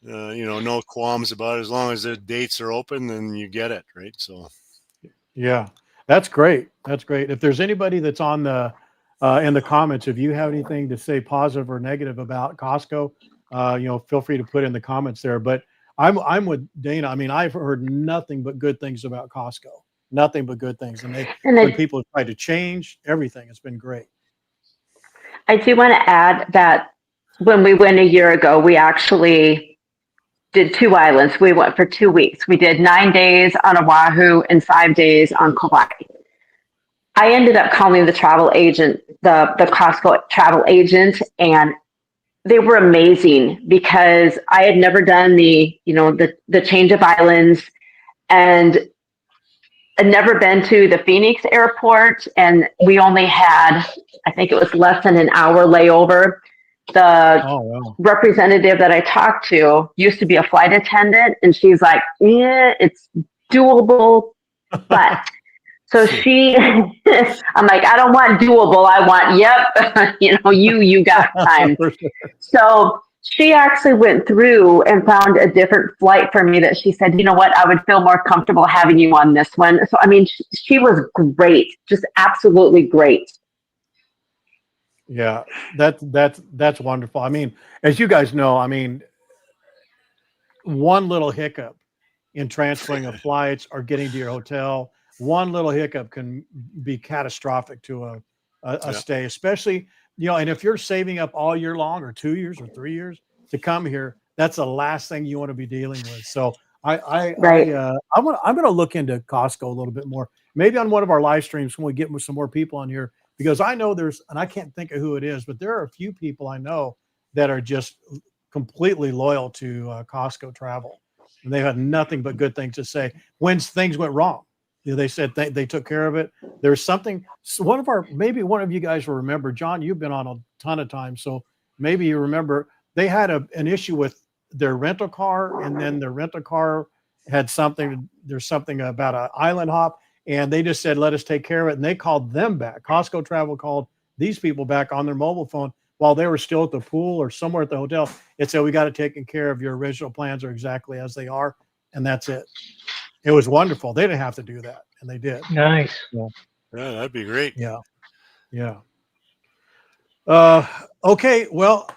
Speaker 3: no qualms about it. As long as the dates are open, then you get it, right? So,
Speaker 1: yeah, that's great. That's great. If there's anybody that's on the in the comments, if you have anything to say positive or negative about Costco, feel free to put in the comments there. But I'm with Dana. I mean, I've heard nothing but good things about Costco. Nothing but good things. And when people have tried to change everything, it's been great.
Speaker 4: I do want to add that when we went a year ago, we actually did 2 islands. We went for 2 weeks. We did 9 days on Oahu and 5 days on Kauai. I ended up calling the travel agent, the Costco travel agent, and they were amazing because I had never done the change of islands, and I'd never been to the Phoenix airport, and we only had, I think it was less than an hour layover. The representative that I talked to used to be a flight attendant, and she's like, yeah, it's doable. But so I'm like, I don't want doable. I want, yep, you got time. So she actually went through and found a different flight for me that she said, you know what, I would feel more comfortable having you on this one. So, I mean, she was great, just absolutely great.
Speaker 1: Yeah, that's wonderful. I mean, as you guys know, I mean, one little hiccup in transferring of flights or getting to your hotel, one little hiccup can be catastrophic to a stay, especially, and if you're saving up all year long or 2 years or 3 years to come here, that's the last thing you want to be dealing with. So I'm going to look into Costco a little bit more, maybe on one of our live streams when we get some more people on here. Because I know and I can't think of who it is, but there are a few people I know that are just completely loyal to Costco travel. And they've had nothing but good things to say when things went wrong. They said they took care of it. There's something, maybe one of you guys will remember, John, you've been on a ton of times. So maybe you remember they had an issue with their rental car, and then their rental car had there's something about an island hop. And they just said, let us take care of it. And they called them back. Costco Travel called these people back on their mobile phone while they were still at the pool or somewhere at the hotel, it said, we got it taken care of. Your original plans are exactly as they are. And that's it. It was wonderful. They didn't have to do that. And they did.
Speaker 2: Nice.
Speaker 3: Yeah, that'd be great.
Speaker 1: Yeah. Yeah. Okay. Well,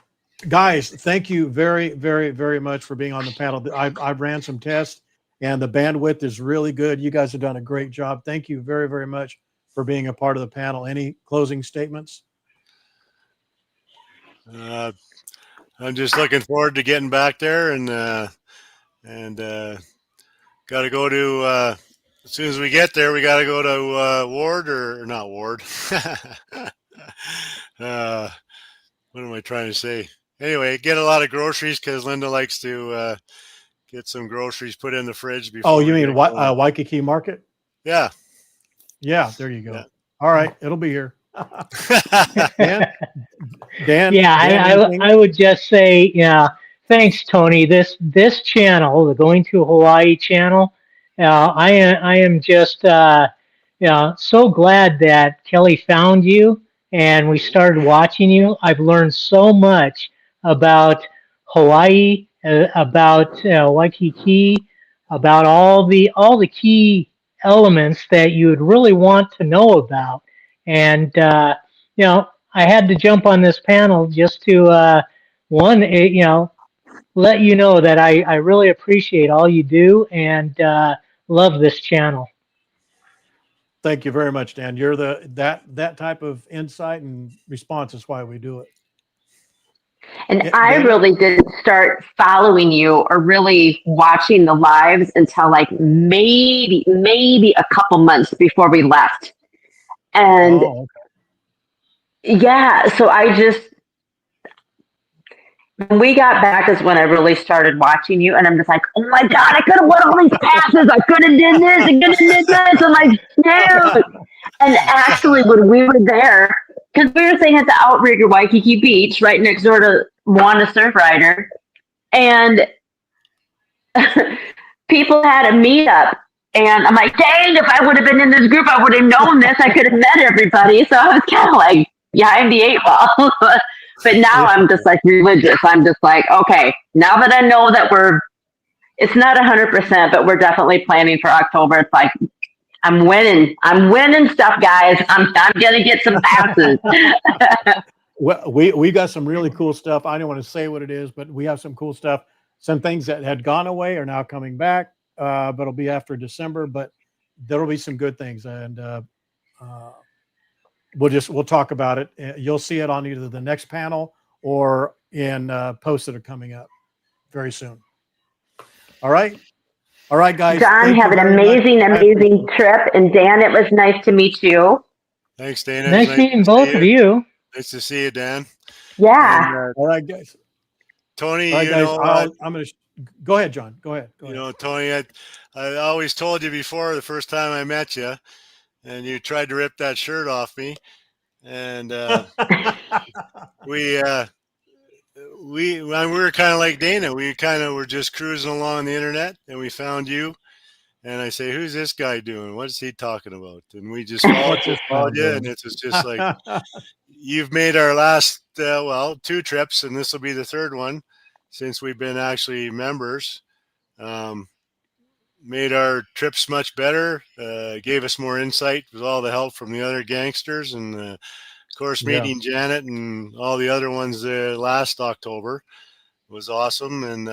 Speaker 1: guys, thank you very, very, very much for being on the panel. I've ran some tests and the bandwidth is really good. You guys have done a great job. Thank you very, very much for being a part of the panel. Any closing statements?
Speaker 3: I'm just looking forward to getting back there and got to go to, as soon as we get there, we got to go to Ward or not Ward. What am I trying to say? Anyway, get a lot of groceries because Linda likes to get some groceries put in the fridge before.
Speaker 1: Oh, you mean Waikiki Market?
Speaker 3: Yeah.
Speaker 1: Yeah, there you go.
Speaker 3: Yeah.
Speaker 1: All right, it'll be here. Dan?
Speaker 2: Yeah, I would just say, yeah, thanks, Tony. This channel, the Going to Hawaii channel, I am just so glad that Kelly found you and we started watching you. I've learned so much about Hawaii, about Waikiki, about all the key elements that you would really want to know about. And I had to jump on this panel just to let you know that I really appreciate all you do and love this channel.
Speaker 1: Thank you very much, Dan. You're that type of insight and response is why we do it.
Speaker 4: And I really didn't start following you or really watching the lives until like maybe a couple months before we left. And yeah, so when we got back is when I really started watching you, and I'm just like, oh my God, I could have won all these passes. I could have did this. I could have did this. I'm like, dude. And actually, when we were there, because we were staying at the Outrigger Waikiki Beach, right next door to Moana Surfrider, and people had a meetup. And I'm like, dang, if I would have been in this group, I would have known this. I could have met everybody. So I was kind of like, yeah, I'm the 8 ball. But now I'm just like religious. I'm just like, okay, now that I know that it's not 100%, but we're definitely planning for October. It's like, I'm winning stuff, guys. I'm going to get some passes.
Speaker 1: Well, we got some really cool stuff. I don't want to say what it is, but we have some cool stuff. Some things that had gone away are now coming back, but it'll be after December, but there'll be some good things. And we'll talk about it. You'll see it on either the next panel or in posts that are coming up very soon. All right, guys.
Speaker 4: John, have an amazing trip, and Dan, it was nice to meet you.
Speaker 3: Thanks, Dana.
Speaker 2: Nice meeting both of you.
Speaker 3: Nice to see you, Dan.
Speaker 4: Yeah.
Speaker 3: And,
Speaker 1: all right, guys.
Speaker 3: Tony,
Speaker 1: all right, guys, I'm going to go ahead, John. Go ahead.
Speaker 3: Tony, I always told you before the first time I met you, and you tried to rip that shirt off me, and we were kind of like Dana. We kind of were just cruising along the internet, and we found you. And I say, who's this guy doing? What's he talking about? And we just followed you, and it's just like you've made our last 2 trips, and this will be the 3rd one since we've been actually members. Made our trips much better, gave us more insight with all the help from the other gangsters, and of course meeting Janet and all the other ones last October was awesome, and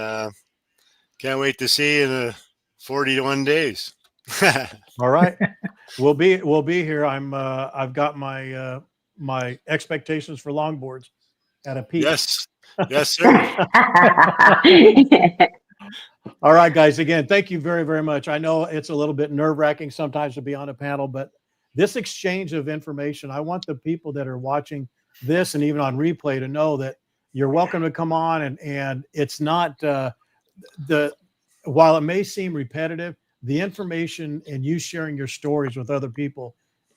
Speaker 3: can't wait to see you in 41 days.
Speaker 1: All right, we'll be here. I've got my my expectations for longboards at a peak.
Speaker 3: Yes, sir.
Speaker 1: All right, guys. Again, thank you very, very much. I know it's a little bit nerve-wracking sometimes to be on a panel, but this exchange of information, I want the people that are watching this and even on replay to know that you're welcome to come on, and it's not while it may seem repetitive, the information and you sharing your stories with other people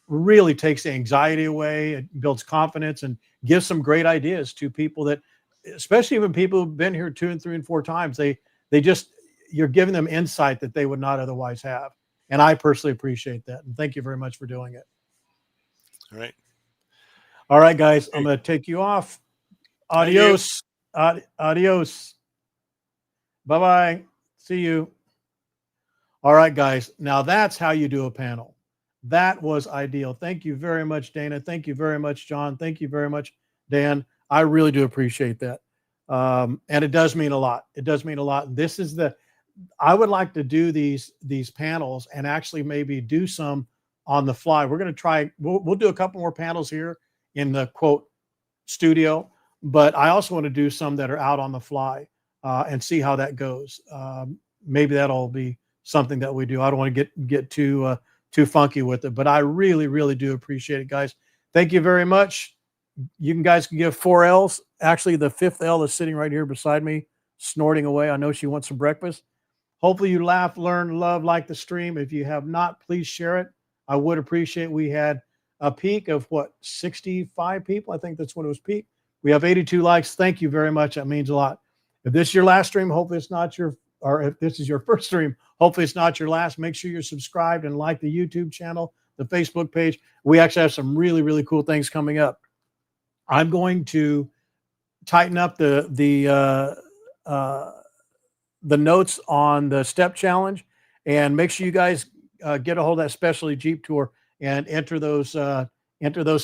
Speaker 1: really takes the anxiety away. It builds confidence and gives some great ideas to people that, especially even people who've been here 2 and 3 and 4 times, you're giving them insight that they would not otherwise have. And I personally appreciate that. And thank you very much for doing it.
Speaker 3: All right.
Speaker 1: All right, guys, I'm going to take you off. Adios. Adios. Bye-bye. See you. All right, guys. Now that's how you do a panel. That was ideal. Thank you very much, Dana. Thank you very much, John. Thank you very much, Dan. I really do appreciate that. And it does mean a lot. It does mean a lot. This is I would like to do these panels and actually maybe do some on the fly. We're going to try, we'll do a couple more panels here in the quote studio, but I also want to do some that are out on the fly and see how that goes. Maybe that'll be something that we do. I don't want to get too funky with it, but I really, really do appreciate it, guys. Thank you very much. You guys can give 4 L's. Actually, the 5th L is sitting right here beside me, snorting away. I know she wants some breakfast. Hopefully you laugh, learn, love, like the stream. If you have not, please share it. I would appreciate. We had a peak of 65 people. I think that's when it was peak. We have 82 likes. Thank you very much. That means a lot. If this is your last stream, hopefully it's not or if this is your first stream, hopefully it's not your last. Make sure you're subscribed and like the YouTube channel, the Facebook page. We actually have some really, really cool things coming up. I'm going to tighten up the notes on the step challenge, and make sure you guys get a hold of that Specialty Jeep Tour and enter those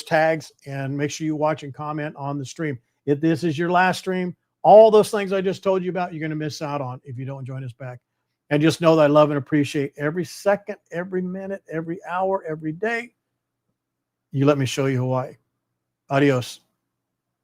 Speaker 1: tags, and make sure you watch and comment on the stream. If this is your last stream, all those things I just told you about, you're going to miss out on if you don't join us back. And just know that I love and appreciate every second, every minute, every hour, every day. You let me show you Hawaii. Adios.